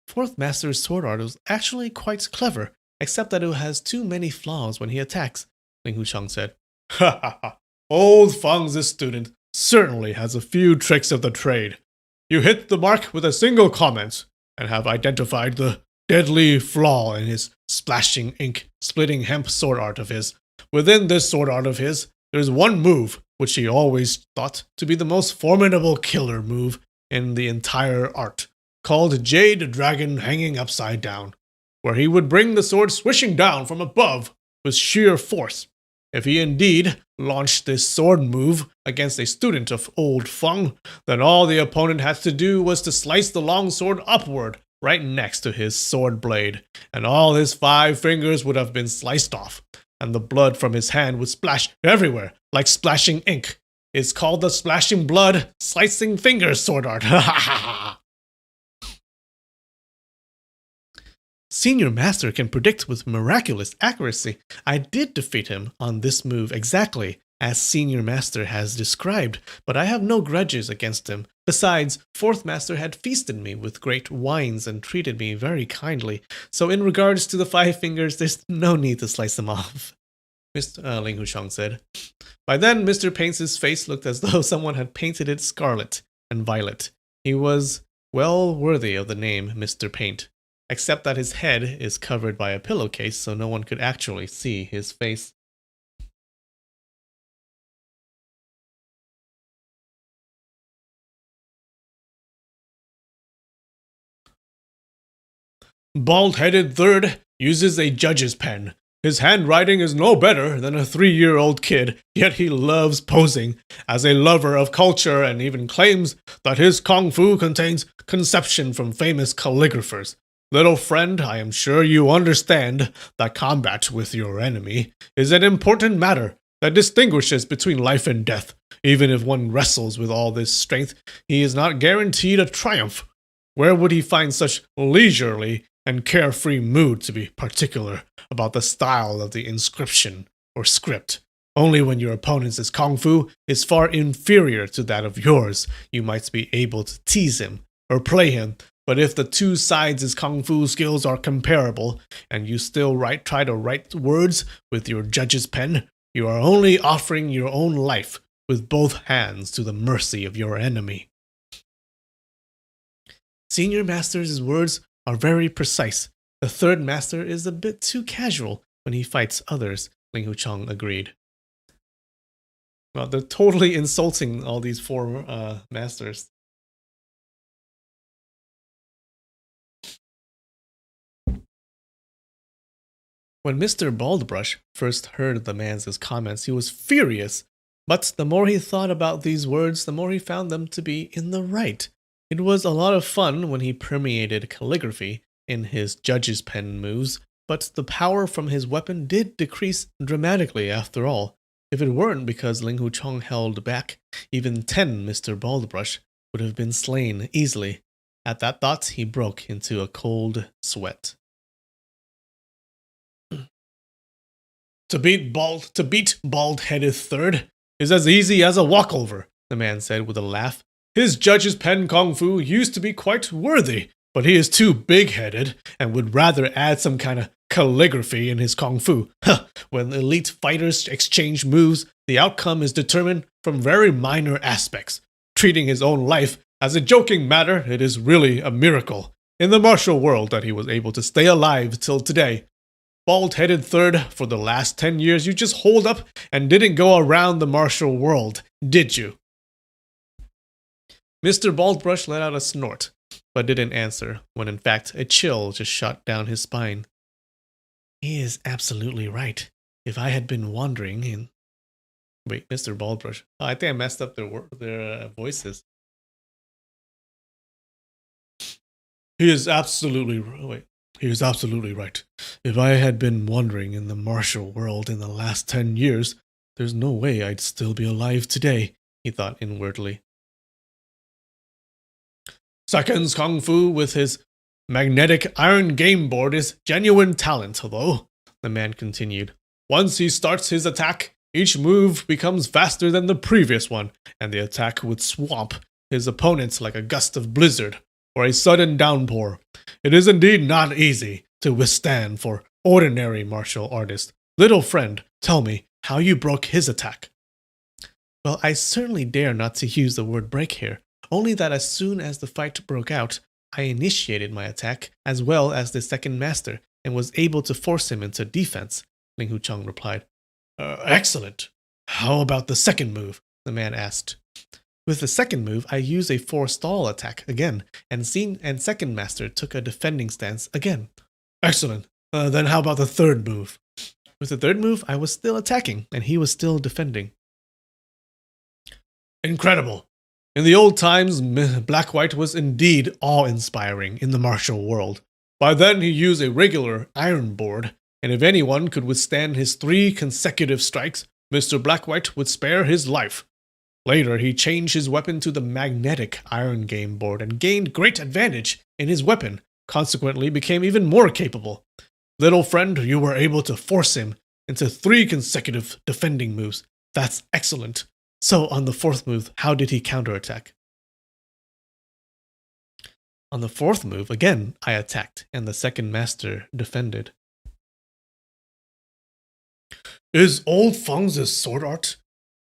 Fourth Master's sword art was actually quite clever, except that it has too many flaws when he attacks, Ling Huchang said. Ha ha ha, old Fang's student certainly has a few tricks of the trade. You hit the mark with a single comment, and have identified the deadly flaw in his splashing ink, splitting hemp sword art of his. Within this sword art of his, there's one move which he always thought to be the most formidable killer move in the entire art, called Jade Dragon Hanging Upside Down, where he would bring the sword swishing down from above with sheer force. If he indeed launched this sword move against a student of Old Feng, then all the opponent had to do was to slice the long sword upward, right next to his sword blade, and all his 5 fingers would have been sliced off, and the blood from his hand would splash everywhere, like splashing ink. It's called the Splashing Blood Slicing Fingers sword art. Ha ha ha! Senior Master can predict with miraculous accuracy. I did defeat him on this move exactly as Senior Master has described, but I have no grudges against him. Besides, Fourth Master had feasted me with great wines and treated me very kindly, so in regards to the 5 fingers, there's no need to slice them off, Mr. Ling Huchang said. By then, Mr. Paints' face looked as though someone had painted it scarlet and violet. He was well worthy of the name Mr. Paint, except that his head is covered by a pillowcase so no one could actually see his face. Bald-headed third uses a judge's pen. His handwriting is no better than a 3-year-old kid, yet he loves posing as a lover of culture and even claims that his kung fu contains conception from famous calligraphers. Little friend, I am sure you understand that combat with your enemy is an important matter that distinguishes between life and death. Even if one wrestles with all this strength, he is not guaranteed a triumph. Where would he find such leisurely and carefree mood to be particular about the style of the inscription or script? Only when your opponent's kung fu is far inferior to that of yours, you might be able to tease him or play him. But if the two sides' kung fu skills are comparable, and you still try to write words with your judge's pen, you are only offering your own life with both hands to the mercy of your enemy. Senior Master's words are very precise. The third master is a bit too casual when he fights others, Ling Huchang agreed. Well, they're totally insulting all these 4 masters. When Mr. Baldbrush first heard the man's comments, he was furious. But the more he thought about these words, the more he found them to be in the right. It was a lot of fun when he permeated calligraphy in his judge's pen moves, but the power from his weapon did decrease dramatically after all. If it weren't because Ling Huchang held back, even 10 Mr. Baldbrush would have been slain easily. At that thought, he broke into a cold sweat. To beat bald-headed third is as easy as a walkover, the man said with a laugh. His judge's pen kung fu used to be quite worthy, but he is too big-headed and would rather add some kind of calligraphy in his kung fu. When elite fighters exchange moves, the outcome is determined from very minor aspects. Treating his own life As a joking matter, it is really a miracle in the martial world that he was able to stay alive till today. Bald-headed third, for the last 10 years you just holed up and didn't go around the martial world, did you? Mr. Baldbrush let out a snort, but didn't answer, when in fact a chill just shot down his spine. He is absolutely right. If I had been wandering in... Wait, Mr. Baldbrush. Oh, I think I messed up their voices. He is absolutely right. He is absolutely right. If I had been wandering in the martial world in the last 10 years, there's no way I'd still be alive today, he thought inwardly. Seconds Kung Fu with his magnetic iron game board is genuine talent, though, the man continued. Once he starts his attack, each move becomes faster than the previous one, and the attack would swamp his opponents like a gust of blizzard or a sudden downpour. It is indeed not easy to withstand for ordinary martial artists. Little friend, tell me how you broke his attack. Well, I certainly dare not to use the word break here, only that as soon as the fight broke out, I initiated my attack as well as the second master and was able to force him into defense, Ling Hucheng replied. Excellent. How about the second move? The man asked. With the second move, I used a forestall attack again, and second master took a defending stance again. Excellent. Then how about the third move? With the third move, I was still attacking, and he was still defending. Incredible. In the old times, Black-White was indeed awe-inspiring in the martial world. By then, he used a regular iron board, and if anyone could withstand his 3 consecutive strikes, Mr. Black-White would spare his life. Later, he changed his weapon to the magnetic iron game board and gained great advantage in his weapon, consequently became even more capable. Little friend, you were able to force him into 3 consecutive defending moves. That's excellent. So, on the fourth move, how did he counterattack? On the fourth move, again, I attacked, and the second master defended. Is Old Feng's sword art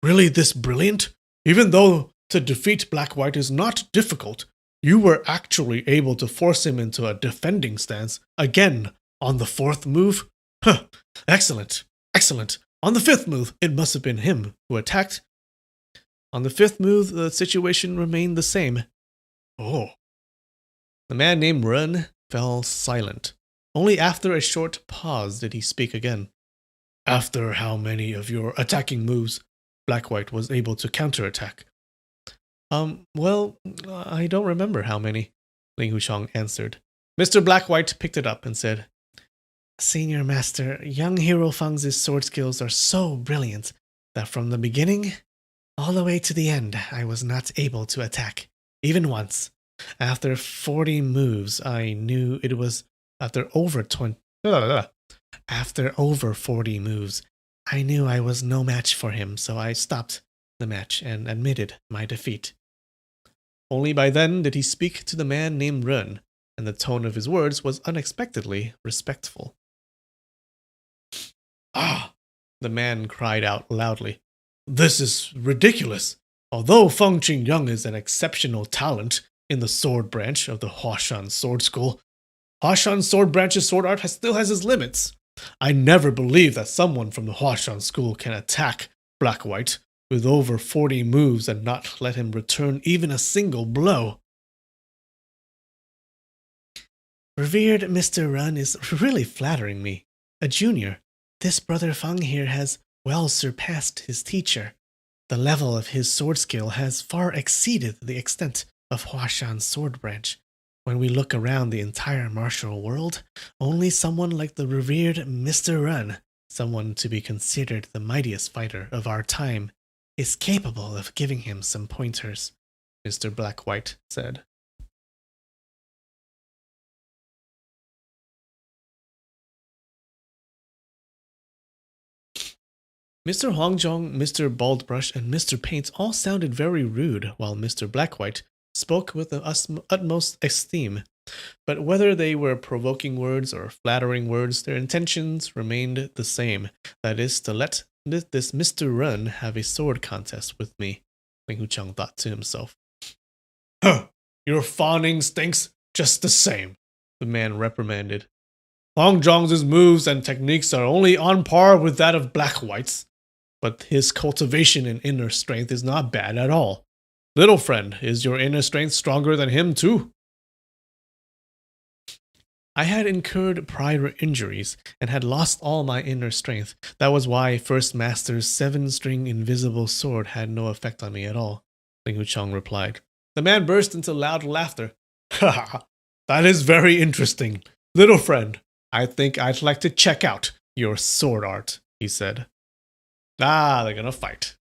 really this brilliant? Even though to defeat Black-White is not difficult, you were actually able to force him into a defending stance again on the fourth move? Huh, excellent, excellent. On the fifth move, it must have been him who attacked. On the fifth move, the situation remained the same. Oh. The man named Run fell silent. Only after a short pause did he speak again. After how many of your attacking moves, Black-White was able to counterattack? Well, I don't remember how many, Ling Hucheng answered. Mr. Black-White picked it up and said, Senior Master, young Hero Feng's sword skills are so brilliant that from the beginning all the way to the end, I was not able to attack, even once. After 40 moves, I knew it was after over 40 moves, I knew I was no match for him, so I stopped the match and admitted my defeat. Only by then did he speak to the man named Run, and the tone of his words was unexpectedly respectful. Ah! The man cried out loudly. This is ridiculous. Although Feng Qingyang is an exceptional talent in the sword branch of the Huashan Sword School, Huashan Sword Branch's sword art still has its limits. I never believed that someone from the Huashan School can attack Black-White with over 40 moves and not let him return even a single blow. Revered Mr. Run is really flattering me. A junior, this brother Feng here has well surpassed his teacher. The level of his sword skill has far exceeded the extent of Huashan's sword branch. When we look around the entire martial world, only someone like the revered Mr. Run, someone to be considered the mightiest fighter of our time, is capable of giving him some pointers, Mr. Black-White said. Mr. Huangjong, Mr. Baldbrush, and Mr. Paint all sounded very rude, while Mr. Black-White spoke with the utmost esteem. But whether they were provoking words or flattering words, their intentions remained the same. That is, to let this Mr. Run have a sword contest with me, Ling Hucheng thought to himself. Huh, your fawning stinks just the same, the man reprimanded. Long Zhong's moves and techniques are only on par with that of Black White's, but his cultivation and inner strength is not bad at all. Little friend, is your inner strength stronger than him too? I had incurred prior injuries and had lost all my inner strength. That was why First Master's 7-string invisible sword had no effect on me at all, Ling Huchong replied. The man burst into loud laughter. Ha ha, that is very interesting. Little friend, I think I'd like to check out your sword art, he said. Ah, they're gonna fight.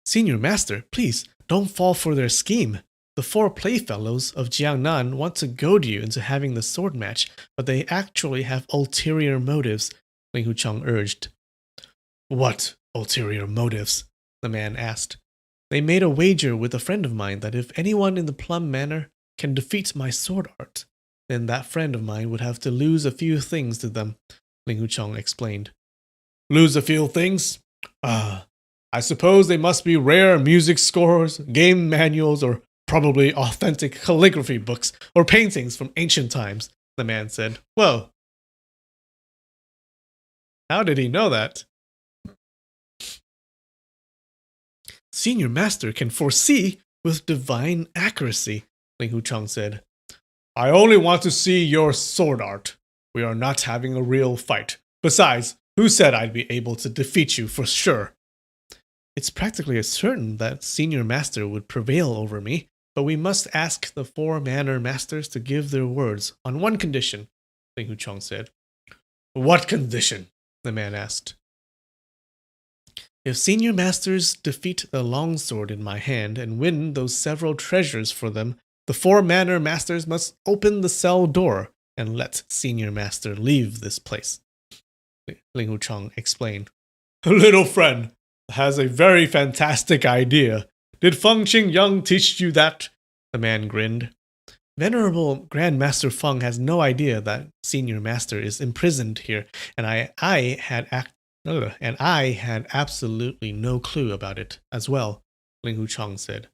Senior Master, please, don't fall for their scheme. The 4 playfellows of Jiangnan want to goad you into having the sword match, but they actually have ulterior motives, Ling Huchong urged. What ulterior motives? The man asked. They made a wager with a friend of mine that if anyone in the Plum Manor can defeat my sword art, then that friend of mine would have to lose a few things to them, Ling Huchong explained. Lose a few things? I suppose they must be rare music scores, game manuals, or probably authentic calligraphy books or paintings from ancient times, the man said. Whoa. How did he know that? Senior Master can foresee with divine accuracy, Ling Huchong said. I only want to see your sword art. We are not having a real fight. Besides, who said I'd be able to defeat you for sure? It's practically certain that Senior Master would prevail over me, but we must ask the 4 Manor Masters to give their words on one condition, Ling Huchong said. What condition? The man asked. If Senior Masters defeat the longsword in my hand and win those several treasures for them, the 4 Manor Masters must open the cell door and let Senior Master leave this place, Ling Huchong explained. Little friend has a very fantastic idea. Did Feng Qingyang teach you that? The man grinned. Venerable Grand Master Feng has no idea that Senior Master is imprisoned here, and I had absolutely no clue about it as well, Ling Huchong said.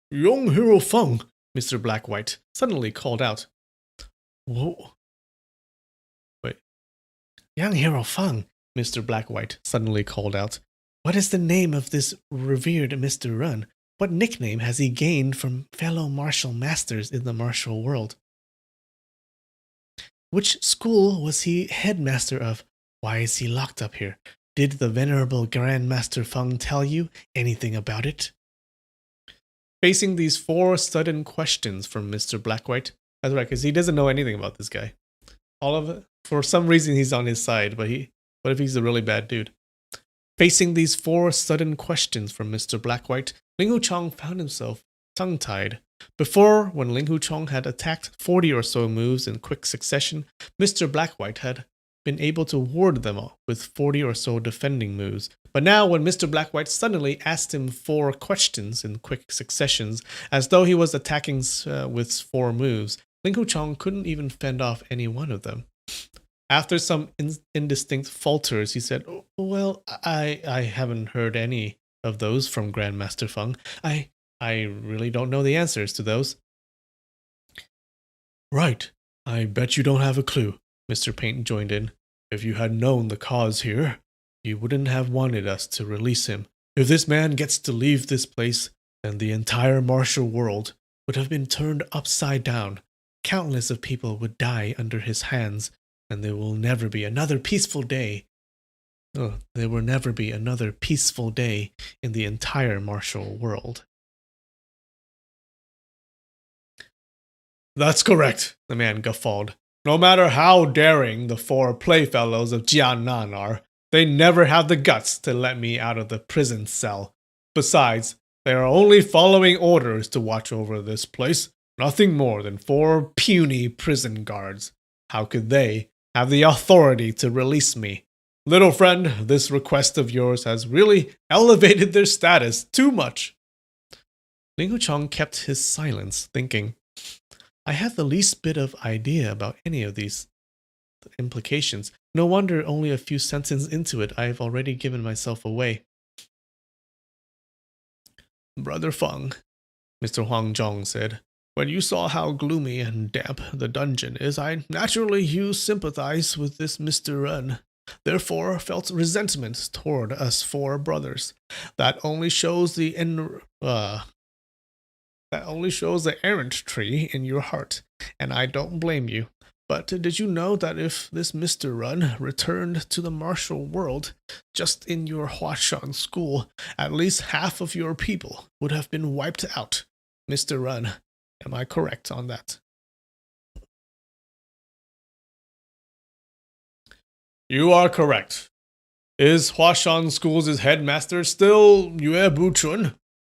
Young Hero Feng, Mr. Blackwhite suddenly called out. Whoa. Wait. Young Hero Feng, Mr. Blackwhite suddenly called out. What is the name of this revered Mr. Run? What nickname has he gained from fellow martial masters in the martial world? Which school was he headmaster of? Why is he locked up here? Did the venerable Grandmaster Feng tell you anything about it? Facing these 4 sudden questions from Mr. Blackwhite, that's right, because he doesn't know anything about this guy. All of it, for some reason he's on his side, but what if he's a really bad dude? Facing these 4 sudden questions from Mr. Blackwhite, Ling Huchong found himself tongue-tied. Before, when Ling Huchong had attacked 40 or so moves in quick succession, Mr. Blackwhite had been able to ward them all with 40 or so defending moves. But now, when Mr. Blackwhite suddenly asked him 4 questions in quick successions, as though he was attacking with 4 moves, Ling Huchong couldn't even fend off any one of them. After some indistinct falters, he said, well, I haven't heard any of those from Grandmaster Feng. I really don't know the answers to those. Right. I bet you don't have a clue, Mr. Paint joined in. If you had known the cause here, you wouldn't have wanted us to release him. If this man gets to leave this place, then the entire martial world would have been turned upside down. Countless of people would die under his hands, and there will never be another peaceful day. There will never be another peaceful day in the entire martial world. That's correct, the man guffawed. No matter how daring the 4 playfellows of Jiannan are, they never have the guts to let me out of the prison cell. Besides, they are only following orders to watch over this place, nothing more than 4 puny prison guards. How could they have the authority to release me? Little friend, this request of yours has really elevated their status too much. Ling Huchong kept his silence, thinking, I have the least bit of idea about any of these. implications. No wonder only a few sentences into it I've already given myself away. Brother Feng, Mr. Huang Zhong said, when you saw how gloomy and damp the dungeon is, I naturally used sympathize with this Mr. Ren. Therefore, felt resentment toward us four brothers. That only shows the errant tree in your heart, and I don't blame you. But did you know that if this Mr. Run returned to the martial world, just in your Huashan school, at least half of your people would have been wiped out? Mr. Run, am I correct on that? You are correct. Is Huashan School's headmaster still Yue Buchun?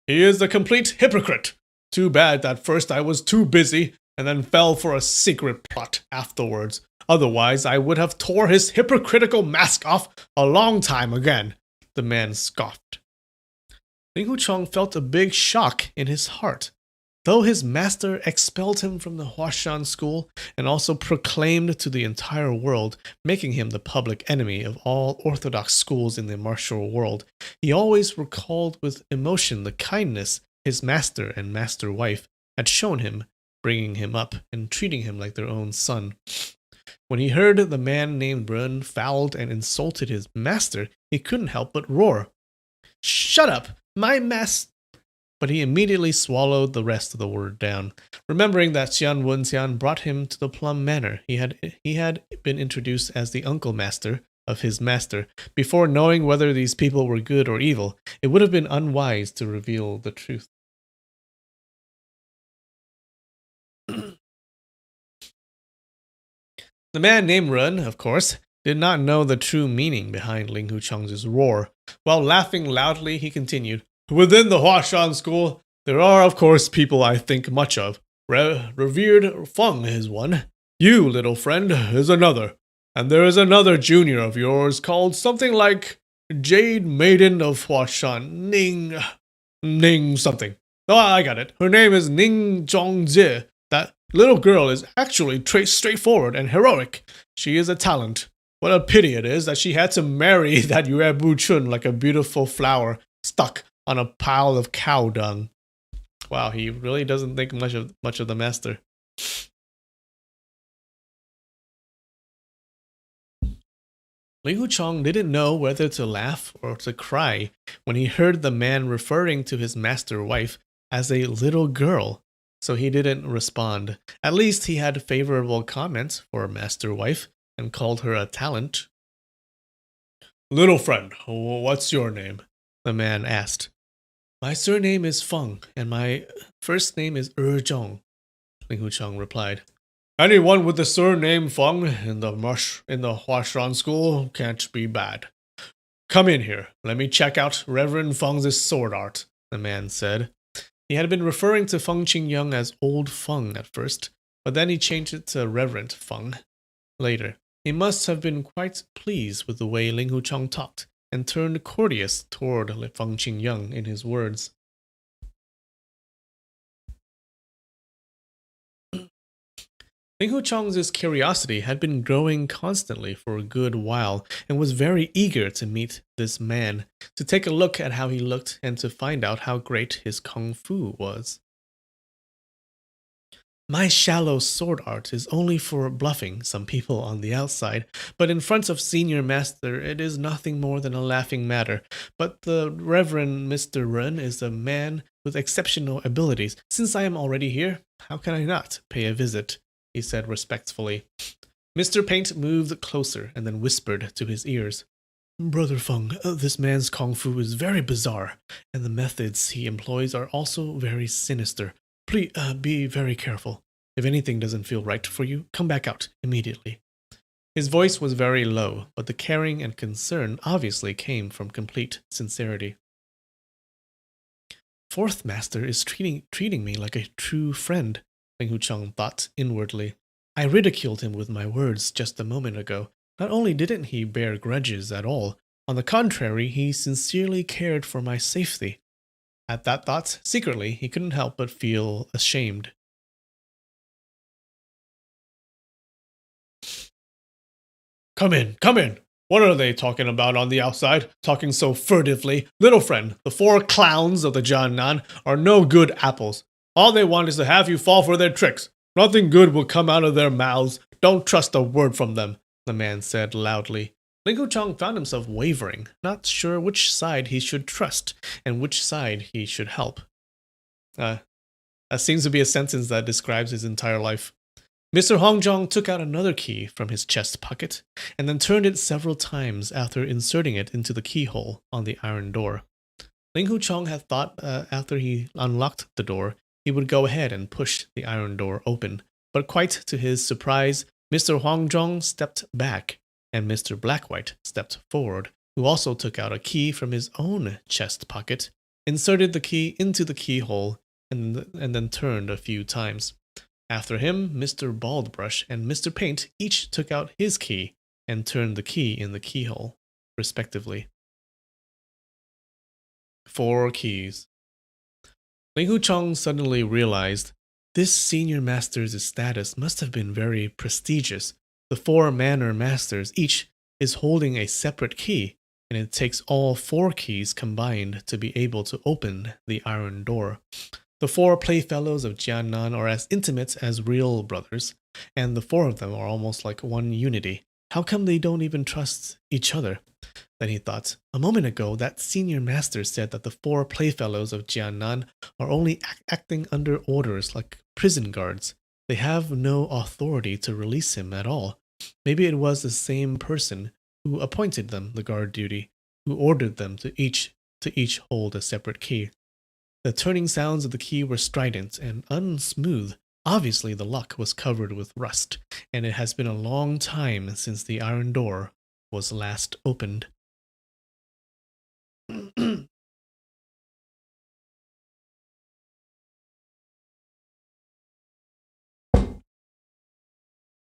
He is a complete hypocrite. Too bad that first I was too busy and then fell for a secret plot afterwards. Otherwise, I would have tore his hypocritical mask off a long time again, the man scoffed. Ling Huchong felt a big shock in his heart. Though his master expelled him from the Huashan school and also proclaimed to the entire world, making him the public enemy of all orthodox schools in the martial world, he always recalled with emotion the kindness his master and master wife had shown him, bringing him up and treating him like their own son. When he heard the man named Brun fouled and insulted his master, he couldn't help but roar. "Shut up! My master!" But he immediately swallowed the rest of the word down, remembering that Xian Wenxian brought him to the Plum Manor. He had been introduced as the uncle master of his master. Before knowing whether these people were good or evil, it would have been unwise to reveal the truth. The man named Run, of course, did not know the true meaning behind Ling Hucheng's roar. While laughing loudly, he continued, "Within the Huashan school, there are, of course, people I think much of. Revered Feng is one. You, little friend, is another. And there is another junior of yours called something like Jade Maiden of Huashan, Ning something. Oh, I got it. Her name is Ning Zhongzi. That little girl is actually straightforward and heroic. She is a talent. What a pity it is that she had to marry that Yue Bu Chun like a beautiful flower stuck on a pile of cow dung." Wow, he really doesn't think much of the master. Ling Huchong didn't know whether to laugh or to cry when he heard the man referring to his master wife as a little girl, so he didn't respond. At least he had favorable comments for a master wife and called her a talent. "Little friend, what's your name?" the man asked. "My surname is Feng, and my first name is Zhong," Ling Huchong replied. "Anyone with the surname Feng in the Huashan school can't be bad. Come in here. Let me check out Reverend Feng's sword art," the man said. He had been referring to Feng Qingyang as Old Feng at first, but then he changed it to Reverend Feng later. He must have been quite pleased with the way Ling Huchong talked and turned courteous toward Feng Qingyang in his words. Ling Huchong's curiosity had been growing constantly for a good while and was very eager to meet this man, to take a look at how he looked and to find out how great his kung fu was. "My shallow sword art is only for bluffing some people on the outside, but in front of Senior Master it is nothing more than a laughing matter. But the Reverend Mr. Ren is a man with exceptional abilities. Since I am already here, how can I not pay a visit?" he said respectfully. Mr. Paint moved closer and then whispered to his ears. "Brother Feng, this man's kung fu is very bizarre, and the methods he employs are also very sinister. Please be very careful. If anything doesn't feel right for you, come back out immediately." His voice was very low, but the caring and concern obviously came from complete sincerity. "Fourth Master is treating me like a true friend," Ling Hucheng thought inwardly. "I ridiculed him with my words just a moment ago. Not only didn't he bear grudges at all, on the contrary, he sincerely cared for my safety." At that thought, secretly, he couldn't help but feel ashamed. Come in, come in. What are they talking about on the outside? Talking so furtively. Little friend, the 4 clowns of the Jiannan are no good apples. All they want is to have you fall for their tricks. Nothing good will come out of their mouths. Don't trust a word from them, the man said loudly. Ling Huchong found himself wavering, not sure which side he should trust and which side he should help. That seems to be a sentence that describes his entire life. Mr. Hongjong took out another key from his chest pocket and then turned it several times after inserting it into the keyhole on the iron door. Ling Huchong had thought after he unlocked the door, he would go ahead and push the iron door open, but quite to his surprise, Mr. Hongjong stepped back and Mr. Blackwhite stepped forward, who also took out a key from his own chest pocket, inserted the key into the keyhole, and then turned a few times. After him, Mr. Baldbrush and Mr. Paint each took out his key and turned the key in the keyhole, respectively. 4 keys. Ling Huchong suddenly realized this senior master's status must have been very prestigious. The 4 manor masters each is holding a separate key, and it takes all 4 keys combined to be able to open the iron door. The 4 playfellows of Jiannan are as intimate as real brothers, and the 4 of them are almost like one unity. How come they don't even trust each other? Then he thought, a moment ago that senior master said that the 4 playfellows of Jiannan are only acting under orders like prison guards. They have no authority to release him at all. Maybe it was the same person who appointed them the guard duty, who ordered them to each hold a separate key. The turning sounds of the key were strident and unsmooth. Obviously, the lock was covered with rust, and it has been a long time since the iron door was last opened.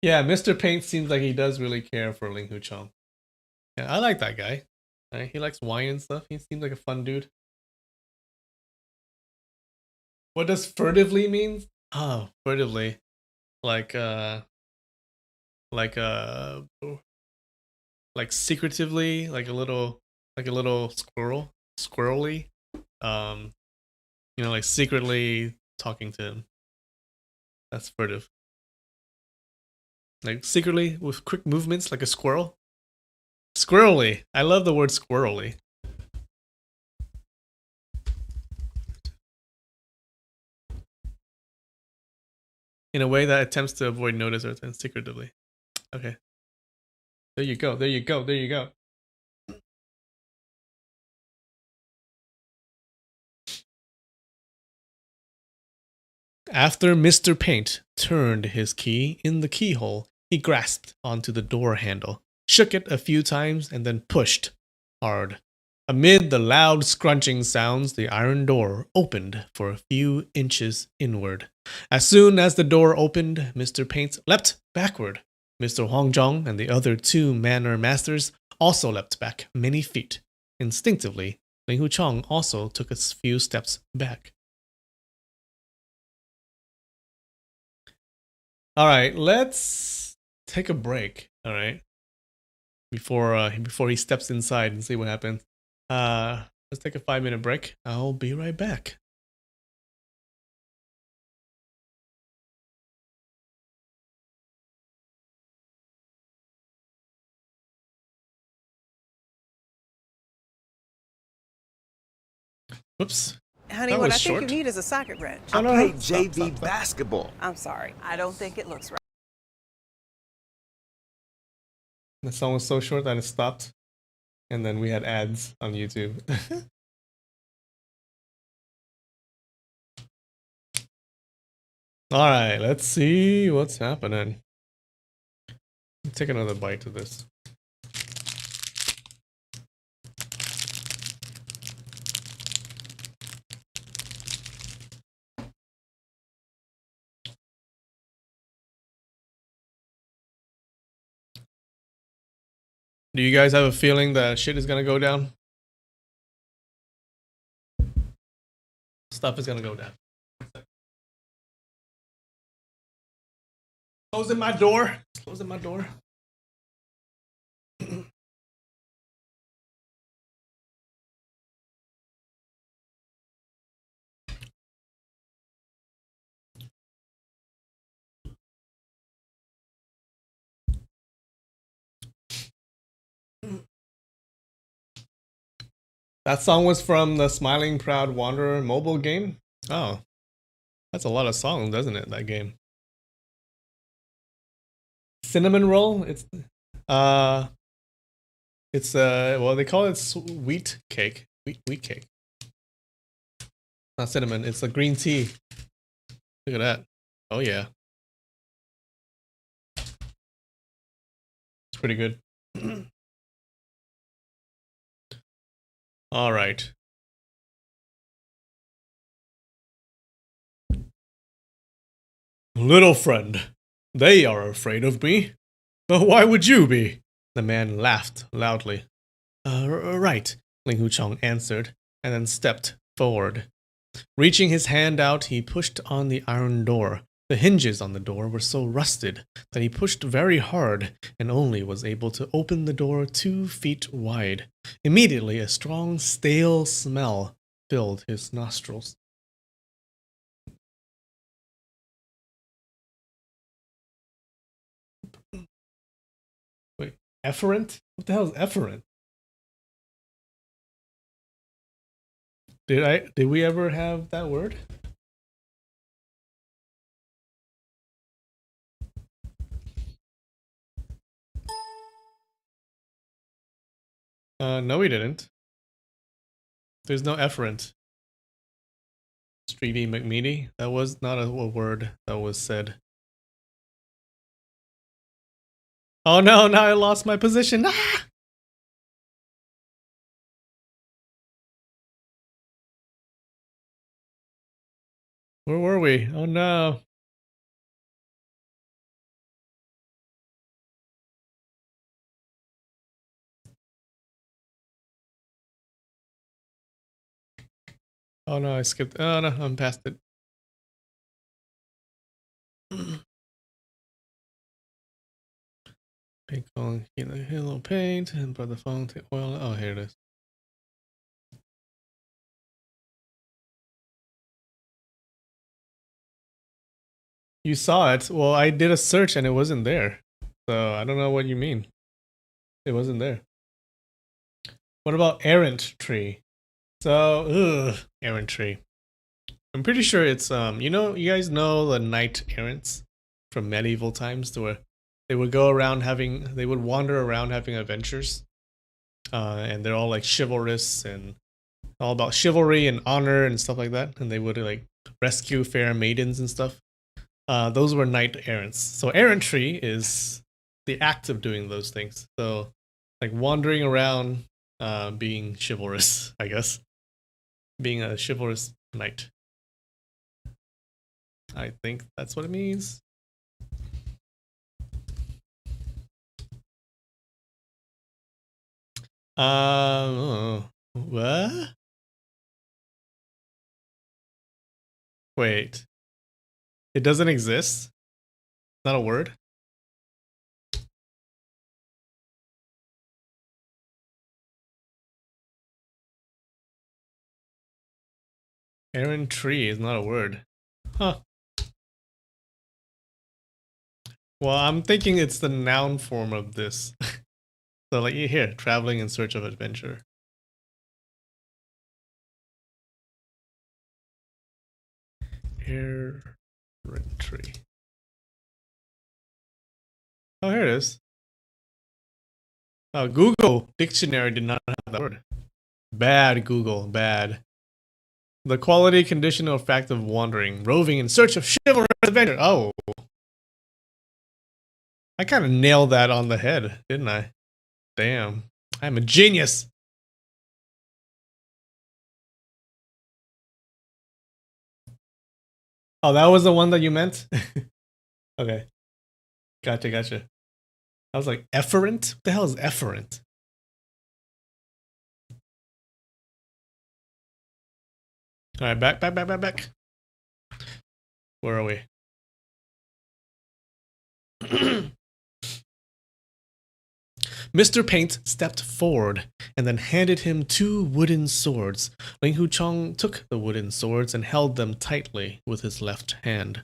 Yeah, Mr. Paint seems like he does really care for Ling Huchong. Yeah, I like that guy. He likes wine and stuff. He seems like a fun dude. What does furtively mean? Oh, furtively. Like like uh like secretively, like a little squirrely. Like secretly talking to him. That's furtive. Like secretly with quick movements like a squirrel. Squirrely. I love the word squirrely. In a way that attempts to avoid notice or secretively. Okay. There you go. There you go. There you go. After Mr. Paint turned his key in the keyhole, he grasped onto the door handle, shook it a few times, and then pushed hard. Amid the loud scrunching sounds, the iron door opened for a few inches inward. As soon as the door opened, Mr. Paint leapt backward. Mr. Hongjong and the other 2 manor masters also leapt back many feet. Instinctively, Ling Huchong also took a few steps back. All right, let's take a break. All right, before he steps inside and see what happens. Let's take a 5-minute break. I'll be right back. Whoops. Honey, what I think you need is a socket wrench. I play JV basketball. I'm sorry. I don't think it looks right. The song was so short that it stopped. And then we had ads on YouTube. Alright, let's see what's happening. Take another bite of this. Do you guys have a feeling that shit is gonna go down? Stuff is gonna go down. Closing my door. Closing my door. That song was from the Smiling Proud Wanderer mobile game? Oh. That's a lot of songs, doesn't it, that game? Cinnamon roll? It's well, they call it wheat cake. Wheat cake. Not cinnamon, it's a green tea. Look at that. Oh yeah. It's pretty good. All right. Little friend, they are afraid of me. But why would you be? The man laughed loudly. Right, Ling Huchong answered, and then stepped forward. Reaching his hand out, he pushed on the iron door. The hinges on the door were so rusted that he pushed very hard and only was able to open the door 2 feet wide. Immediately, a strong, stale smell filled his nostrils. Wait, efferent? What the hell is efferent? Did we ever have that word? No, we didn't. There's no efferent. Streety McMeady? That was not a word that was said. Oh no, now I lost my position. Ah! Where were we? Oh no. Oh no, I skipped. Oh no, I'm past it. Pink phone, little paint, and put the phone to oil. Oh, here it is. You saw it. Well, I did a search and it wasn't there. So I don't know what you mean. It wasn't there. What about errant tree? So, errant tree. I'm pretty sure it's you guys know the knight errants from medieval times, to where they would wander around having adventures, and they're all like chivalrous and all about chivalry and honor and stuff like that, and they would like rescue fair maidens and stuff. Those were knight errants. So errantry is the act of doing those things. So like wandering around, being chivalrous, I guess, being a chivalrous knight. I think that's what it means. What? Wait. It doesn't exist? Not a word? Errantry is not a word. Huh. Well, I'm thinking it's the noun form of this. So like here, traveling in search of adventure. Errantry. Oh, here it is. Oh, Google Dictionary did not have that word. Bad, Google, bad. The quality, condition, or fact of wandering, roving in search of chivalrous adventure. Oh. I kind of nailed that on the head, didn't I? Damn. I'm a genius. Oh, that was the one that you meant? Okay. Gotcha. I was like, efferent? What the hell is efferent? Alright, back. Where are we? Mr. Paint stepped forward and then handed him 2 wooden swords. Ling Huchong took the wooden swords and held them tightly with his left hand.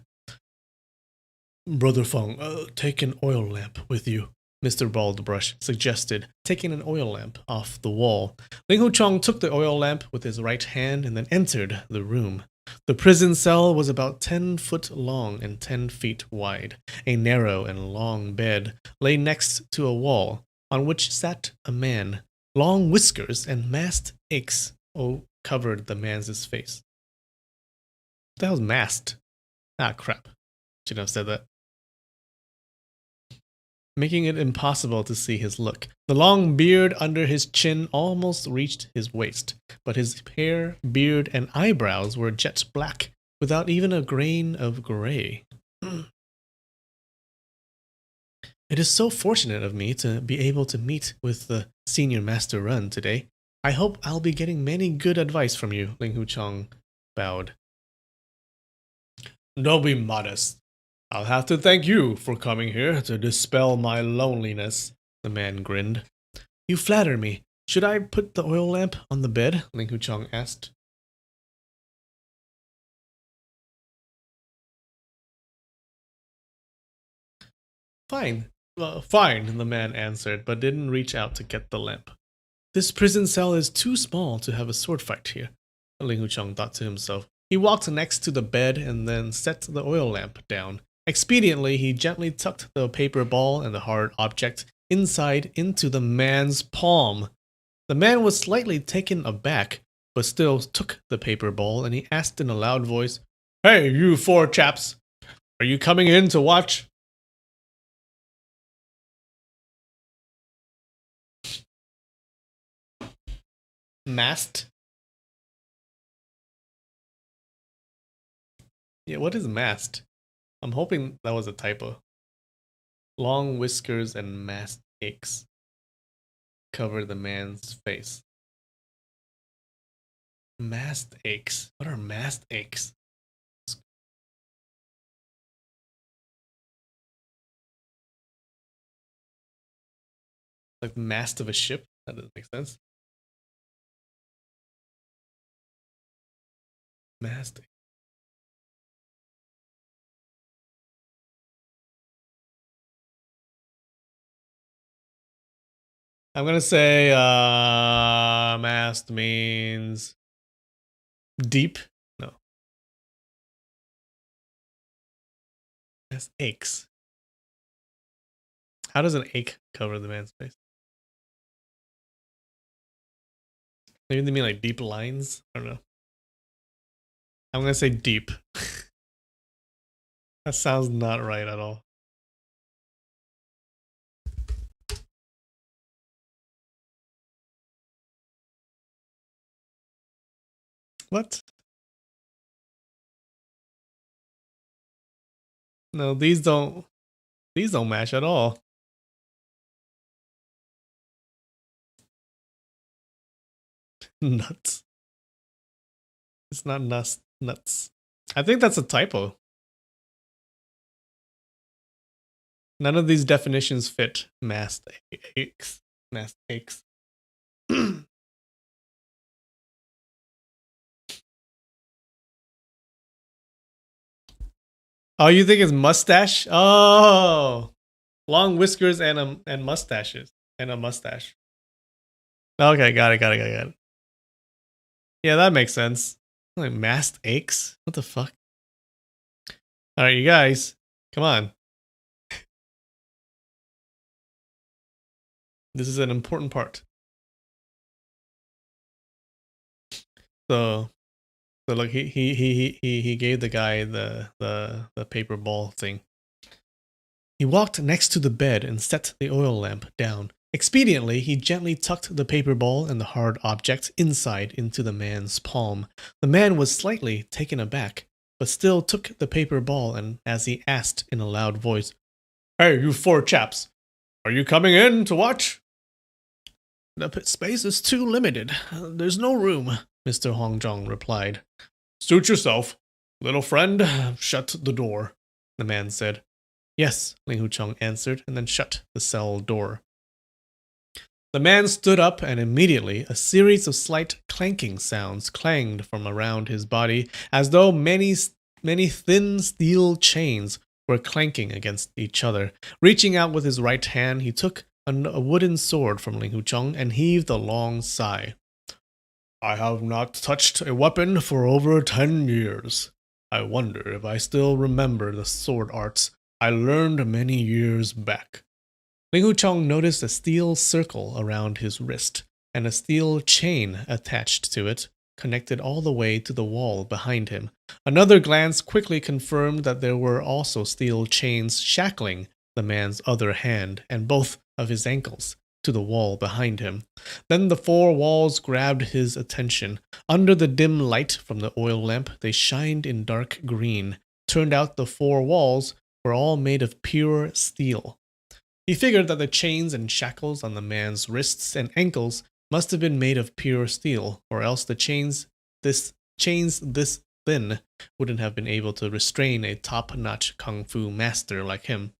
Brother Feng, take an oil lamp with you. Mr. Baldbrush suggested, taking an oil lamp off the wall. Ling Hu Chong took the oil lamp with his right hand and then entered the room. The prison cell was about 10 foot long and 10 feet wide. A narrow and long bed lay next to a wall, on which sat a man. Long whiskers and masked aches covered the man's face. What the hell's masked? Ah, crap. Shouldn't have said that. Making it impossible to see his look. The long beard under his chin almost reached his waist, but his hair, beard, and eyebrows were jet black, without even a grain of gray. It is so fortunate of me to be able to meet with the Senior Master Run today. I hope I'll be getting many good advice from you, Ling Hu Chong bowed. Don't be modest. I'll have to thank you for coming here to dispel my loneliness, the man grinned. You flatter me. Should I put the oil lamp on the bed? Ling Hu Chong asked. Fine. Fine, the man answered, but didn't reach out to get the lamp. This prison cell is too small to have a sword fight here, Ling Hu Chong thought to himself. He walked next to the bed and then set the oil lamp down. Expediently, he gently tucked the paper ball and the hard object inside into the man's palm. The man was slightly taken aback, but still took the paper ball, and he asked in a loud voice, Hey, you four chaps! Are you coming in to watch? Masked? Yeah, what is masked? I'm hoping that was a typo. Long whiskers and masked aches cover the man's face. Masked aches. What are masked aches? Like the mast of a ship? That doesn't make sense. Masked. I'm gonna say mast means deep. No. Mast aches. How does an ache cover the man's face? Maybe they mean like deep lines? I don't know. I'm gonna say deep. That sounds not right at all. What? No, these don't match at all. Nuts. It's not nuts. I think that's a typo. None of these definitions fit. Mast aches. Mast aches. Oh, you think it's mustache? Oh, long whiskers and mustaches and a mustache. Okay, got it. Yeah, that makes sense. Like masked aches. What the fuck? All right, you guys, come on. This is an important part. So look, he gave the guy the paper ball thing. He walked next to the bed and set the oil lamp down. Expediently, he gently tucked the paper ball and the hard object inside into the man's palm. The man was slightly taken aback, but still took the paper ball, and as he asked in a loud voice, Hey, you four chaps, are you coming in to watch? The space is too limited. There's no room, Mr. Hongjong replied. Suit yourself. Little friend, shut the door, the man said. Yes, Ling Hu Chong answered, and then shut the cell door. The man stood up, and immediately a series of slight clanking sounds clanged from around his body, as though many thin steel chains were clanking against each other. Reaching out with his right hand, he took a wooden sword from Ling Hucheng and heaved a long sigh. I have not touched a weapon for over 10 years. I wonder if I still remember the sword arts I learned many years back. Ling Hucheng noticed a steel circle around his wrist and a steel chain attached to it, connected all the way to the wall behind him. Another glance quickly confirmed that there were also steel chains shackling the man's other hand and both of his ankles to the wall behind him. Then the four walls grabbed his attention. Under the dim light from the oil lamp, they shined in dark green. Turned out the four walls were all made of pure steel. He figured that the chains and shackles on the man's wrists and ankles must have been made of pure steel, or else the chains this thin wouldn't have been able to restrain a top-notch kung fu master like him.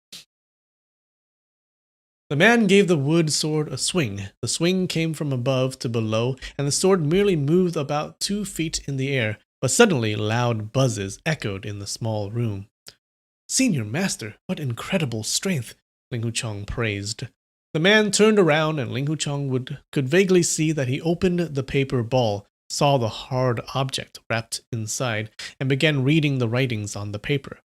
The man gave the wood sword a swing. The swing came from above to below, and the sword merely moved about 2 feet in the air, but suddenly loud buzzes echoed in the small room. Senior Master, what incredible strength, Ling Hucheng praised. The man turned around, and Ling Hucheng could vaguely see that he opened the paper ball, saw the hard object wrapped inside, and began reading the writings on the paper.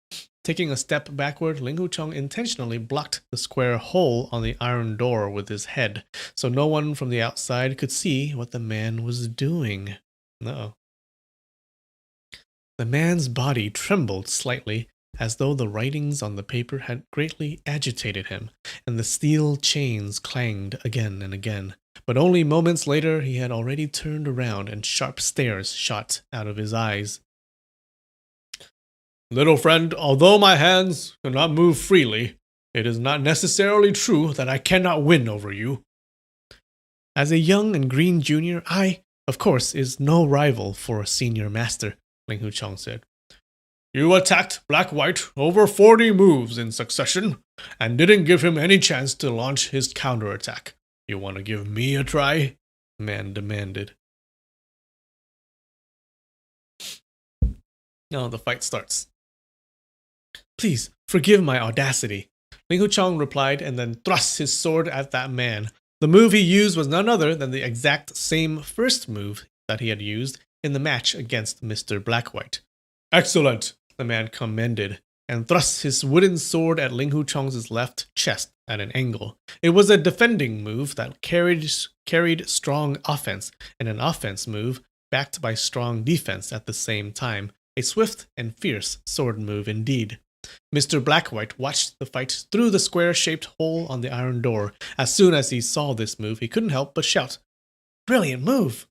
Taking a step backward, Ling Hucheng intentionally blocked the square hole on the iron door with his head, so no one from the outside could see what the man was doing. Uh-oh. The man's body trembled slightly, as though the writings on the paper had greatly agitated him, and the steel chains clanged again and again. But only moments later he had already turned around and sharp stares shot out of his eyes. Little friend, although my hands cannot move freely, it is not necessarily true that I cannot win over you. As a young and green junior, I, of course, is no rival for a senior master, Ling Hucheng said. You attacked Black-White over 40 moves in succession, and didn't give him any chance to launch his counterattack. You want to give me a try? The man demanded. Now the fight starts. Please, forgive my audacity, Ling Hucheng replied, and then thrust his sword at that man. The move he used was none other than the exact same first move that he had used in the match against Mr. Black-White. Excellent, the man commended, and thrust his wooden sword at Ling Hucheng's left chest at an angle. It was a defending move that carried strong offense, and an offense move backed by strong defense at the same time. A swift and fierce sword move indeed. Mr. Black-White watched the fight through the square-shaped hole on the iron door. As soon as he saw this move, he couldn't help but shout, Brilliant move!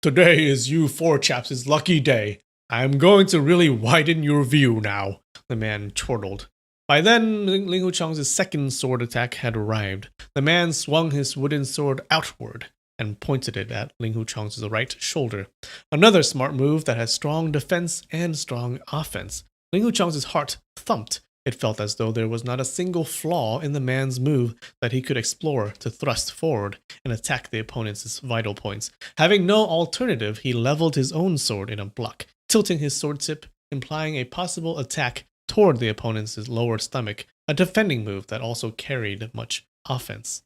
Today is you four chaps' lucky day. I am going to really widen your view now, the man chortled. By then, Ling Hucheng's second sword attack had arrived. The man swung his wooden sword outward and pointed it at Ling Hucheng's right shoulder. Another smart move that had strong defense and strong offense. Ling Hucheng's heart thumped. It felt as though there was not a single flaw in the man's move that he could explore to thrust forward and attack the opponent's vital points. Having no alternative, he leveled his own sword in a block, tilting his sword tip, implying a possible attack toward the opponent's lower stomach, a defending move that also carried much offense.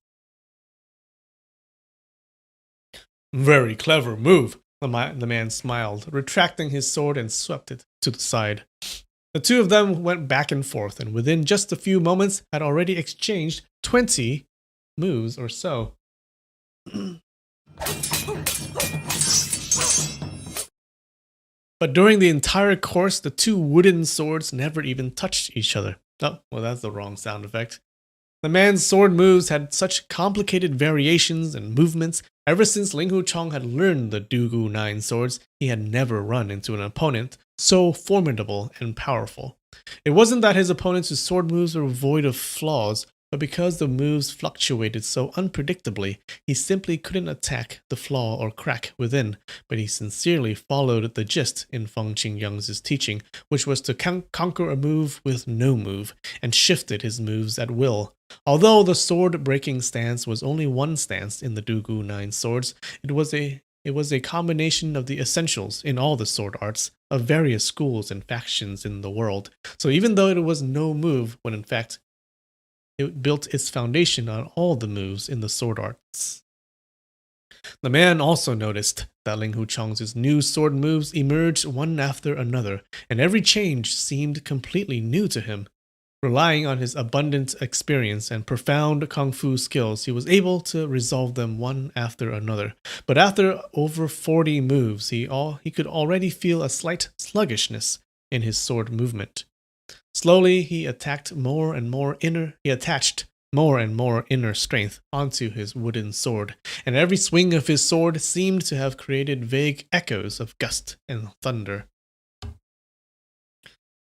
Very clever move, the man smiled, retracting his sword and swept it to the side. The two of them went back and forth, and within just a few moments had already exchanged 20 moves or so. But during the entire course, the two wooden swords never even touched each other. Oh, well, that's the wrong sound effect. The man's sword moves had such complicated variations and movements. Ever since Ling Hucheng had learned the Dugu 9 swords, he had never run into an opponent so formidable and powerful. It wasn't that his opponent's sword moves were void of flaws, but because the moves fluctuated so unpredictably, he simply couldn't attack the flaw or crack within. But he sincerely followed the gist in Feng Qingyang's teaching, which was to conquer a move with no move, and shifted his moves at will. Although the sword-breaking stance was only one stance in the Dugu 9 swords, it was a it was a combination of the essentials in all the sword arts of various schools and factions in the world. So even though it was no move, when in fact it built its foundation on all the moves in the sword arts. The man also noticed that Ling Hucheng's new sword moves emerged one after another, and every change seemed completely new to him. Relying on his abundant experience and profound kung fu skills, he was able to resolve them one after another. But after over 40 moves, he could already feel a slight sluggishness in his sword movement. Slowly, he attached more and more inner strength onto his wooden sword, and every swing of his sword seemed to have created vague echoes of gust and thunder.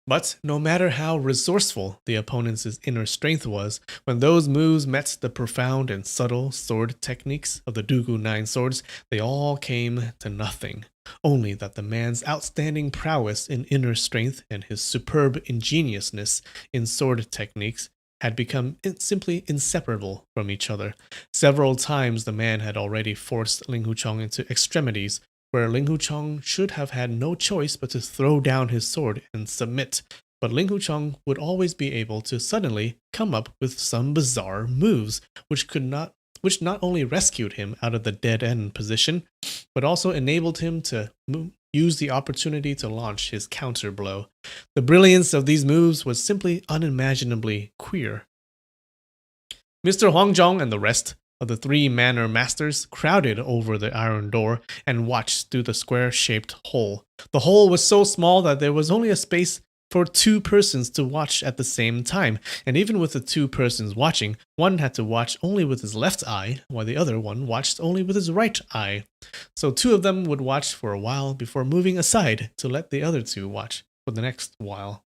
But no matter how resourceful the opponent's inner strength was, when those moves met the profound and subtle sword techniques of the Dugu Nine Swords, they all came to nothing. Only that the man's outstanding prowess in inner strength and his superb ingeniousness in sword techniques had become simply inseparable from each other. Several times the man had already forced Ling Hucheng into extremities, where Ling Hucheng should have had no choice but to throw down his sword and submit. But Ling Hucheng would always be able to suddenly come up with some bizarre moves, which not only rescued him out of the dead-end position, but also enabled him to use the opportunity to launch his counter blow. The brilliance of these moves was simply unimaginably queer. Mr. Huangzhong and the rest of the three manor masters crowded over the iron door and watched through the square-shaped hole. The hole was so small that there was only a space for two persons to watch at the same time, and even with the two persons watching, one had to watch only with his left eye, while the other one watched only with his right eye. So two of them would watch for a while before moving aside to let the other two watch for the next while.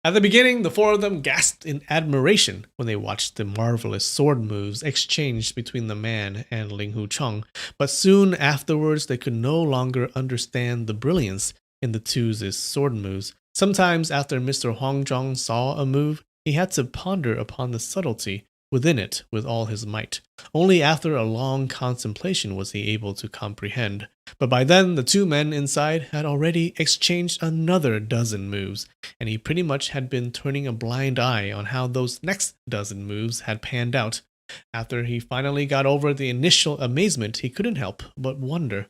At the beginning, the four of them gasped in admiration when they watched the marvelous sword moves exchanged between the man and Ling Hucheng, but soon afterwards they could no longer understand the brilliance in the two's sword moves. Sometimes after Mr. Huangzhong saw a move, he had to ponder upon the subtlety within it with all his might. Only after a long contemplation was he able to comprehend. But by then, the two men inside had already exchanged another dozen moves, and he pretty much had been turning a blind eye on how those next dozen moves had panned out. After he finally got over the initial amazement, he couldn't help but wonder.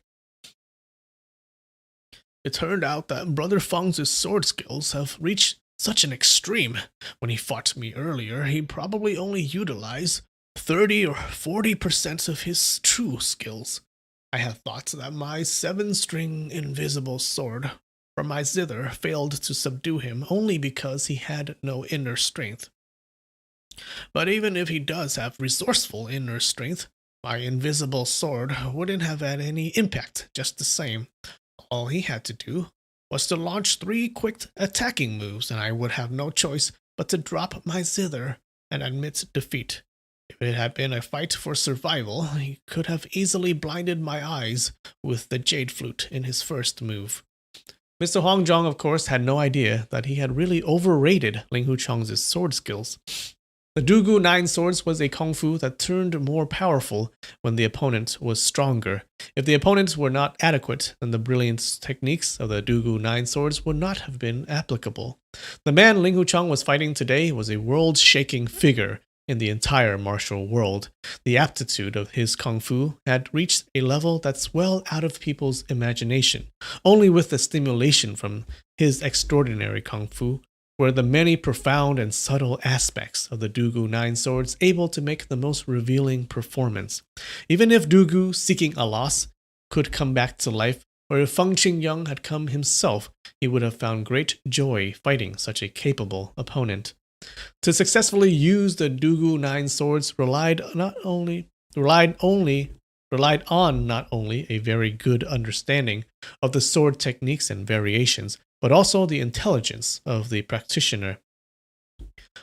It turned out that Brother Feng's sword skills have reached such an extreme. When he fought me earlier, he probably only utilized 30 or 40% of his true skills. I had thought that my 7-string invisible sword from my zither failed to subdue him only because he had no inner strength. But even if he does have resourceful inner strength, my invisible sword wouldn't have had any impact just the same. All he had to do was to launch 3 quick attacking moves, and I would have no choice but to drop my zither and admit defeat. If it had been a fight for survival, he could have easily blinded my eyes with the jade flute in his first move. Mr. Huangzhong, of course, had no idea that he had really overrated Ling Hucheng's sword skills. The Dugu Nine Swords was a kung fu that turned more powerful when the opponent was stronger. If the opponents were not adequate, then the brilliant techniques of the Dugu Nine Swords would not have been applicable. The man Ling Hucheng was fighting today was a world-shaking figure in the entire martial world. The aptitude of his kung fu had reached a level that's well out of people's imagination. Only with the stimulation from his extraordinary kung fu were the many profound and subtle aspects of the Dugu Nine Swords able to make the most revealing performance. Even if Dugu, seeking a loss, could come back to life, or if Feng Qingyang had come himself, he would have found great joy fighting such a capable opponent. To successfully use the Dugu Nine Swords relied on not only a very good understanding of the sword techniques and variations, but also the intelligence of the practitioner,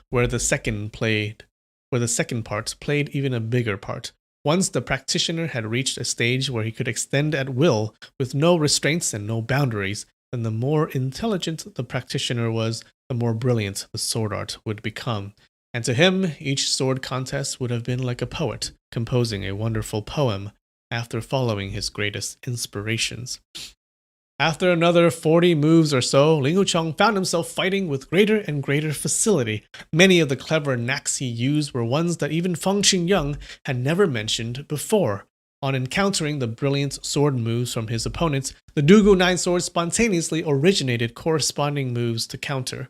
where the second part played even a bigger part. Once the practitioner had reached a stage where he could extend at will with no restraints and no boundaries, then the more intelligent the practitioner was, the more brilliant the sword art would become. And to him, each sword contest would have been like a poet composing a wonderful poem. after following his greatest inspirations. After another 40 moves or so, Ling Wuchang found himself fighting with greater and greater facility. Many of the clever knacks he used were ones that even Feng Xingyang had never mentioned before. On encountering the brilliant sword moves from his opponents, the Dugu Nine Swords spontaneously originated corresponding moves to counter.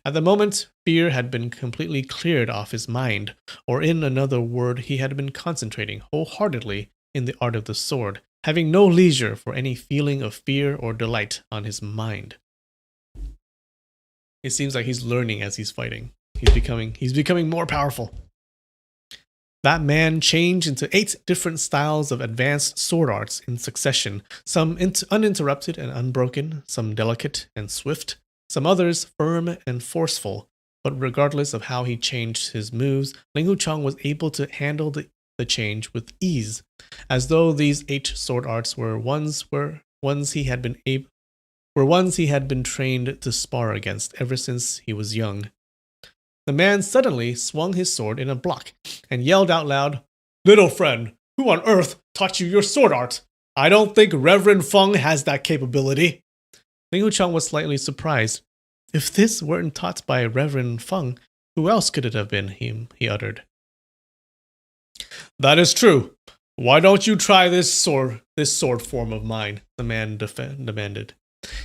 At the moment, fear had been completely cleared off his mind, or in another word, he had been concentrating wholeheartedly in the art of the sword, having no leisure for any feeling of fear or delight on his mind. It seems like he's learning as he's fighting. He's becoming more powerful. That man changed into 8 different styles of advanced sword arts in succession, some uninterrupted and unbroken, some delicate and swift, some others firm and forceful. But regardless of how he changed his moves, Ling Wuchang was able to handle the change with ease, as though these 8 sword arts were ones he had been trained to spar against ever since he was young. The man suddenly swung his sword in a block and yelled out loud, "Little friend, who on earth taught you your sword art? I don't think Reverend Feng has that capability." Ling Wuchang was slightly surprised. If this weren't taught by Reverend Feng, who else could it have been? He uttered. "That is true. Why don't you try this sword form of mine?" the man demanded.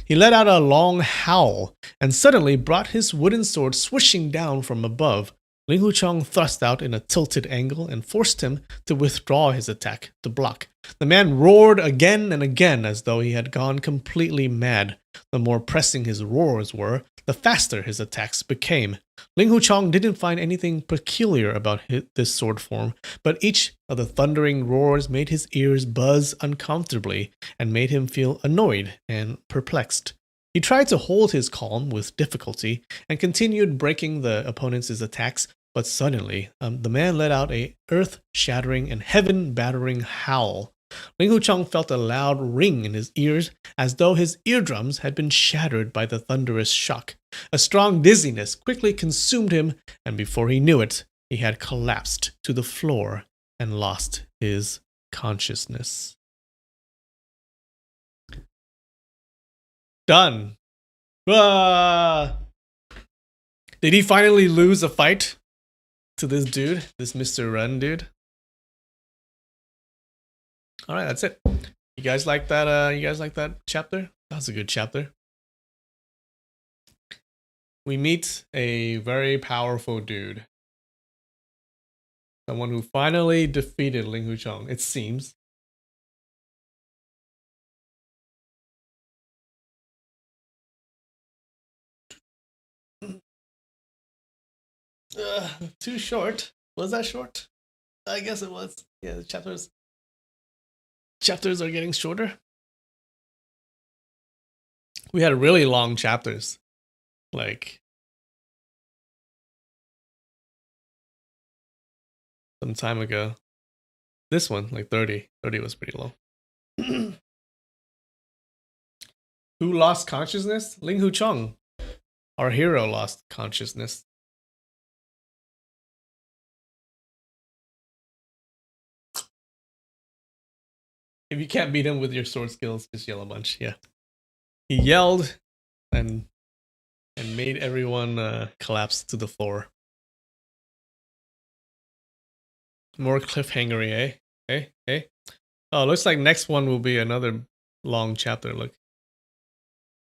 He let out a long howl and suddenly brought his wooden sword swishing down from above. Ling Wuchang thrust out in a tilted angle and forced him to withdraw his attack to block. The man roared again and again as though he had gone completely mad. The more pressing his roars were, the faster his attacks became. Ling Wuchang didn't find anything peculiar about this sword form, but each of the thundering roars made his ears buzz uncomfortably and made him feel annoyed and perplexed. He tried to hold his calm with difficulty and continued breaking the opponent's attacks, but suddenly the man let out a earth-shattering and heaven-battering howl. Ling Wuchang felt a loud ring in his ears, as though his eardrums had been shattered by the thunderous shock. A strong dizziness quickly consumed him, and before he knew it, he had collapsed to the floor and lost his consciousness. Done. Ah! Did he finally lose a fight to this dude? This Mr. Run dude? Alright, that's it. You guys like that? You guys like that chapter? That was a good chapter. We meet a very powerful dude. Someone who finally defeated Ling Wuchang, it seems. Too short. Was that short? I guess it was. Yeah, the chapters are getting shorter. We had really long chapters. Like some time ago. This one, like 30. 30 was pretty long. Who lost consciousness? Ling Wuchang. Our hero lost consciousness. If you can't beat him with your sword skills, just yell a bunch. Yeah. He yelled and made everyone collapse to the floor. More cliffhangery, eh? Hey. Oh, looks like next one will be another long chapter. Look.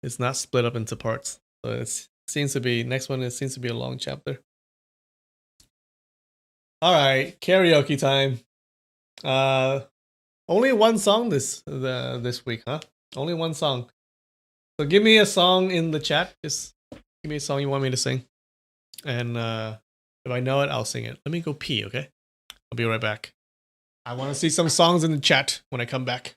It's not split up into parts. So it seems to be a long chapter. Alright, karaoke time. Only one song this week, huh? Only one song. So give me a song in the chat. Just give me a song you want me to sing. And if I know it, I'll sing it. Let me go pee, okay? I'll be right back. I want to see some songs in the chat when I come back.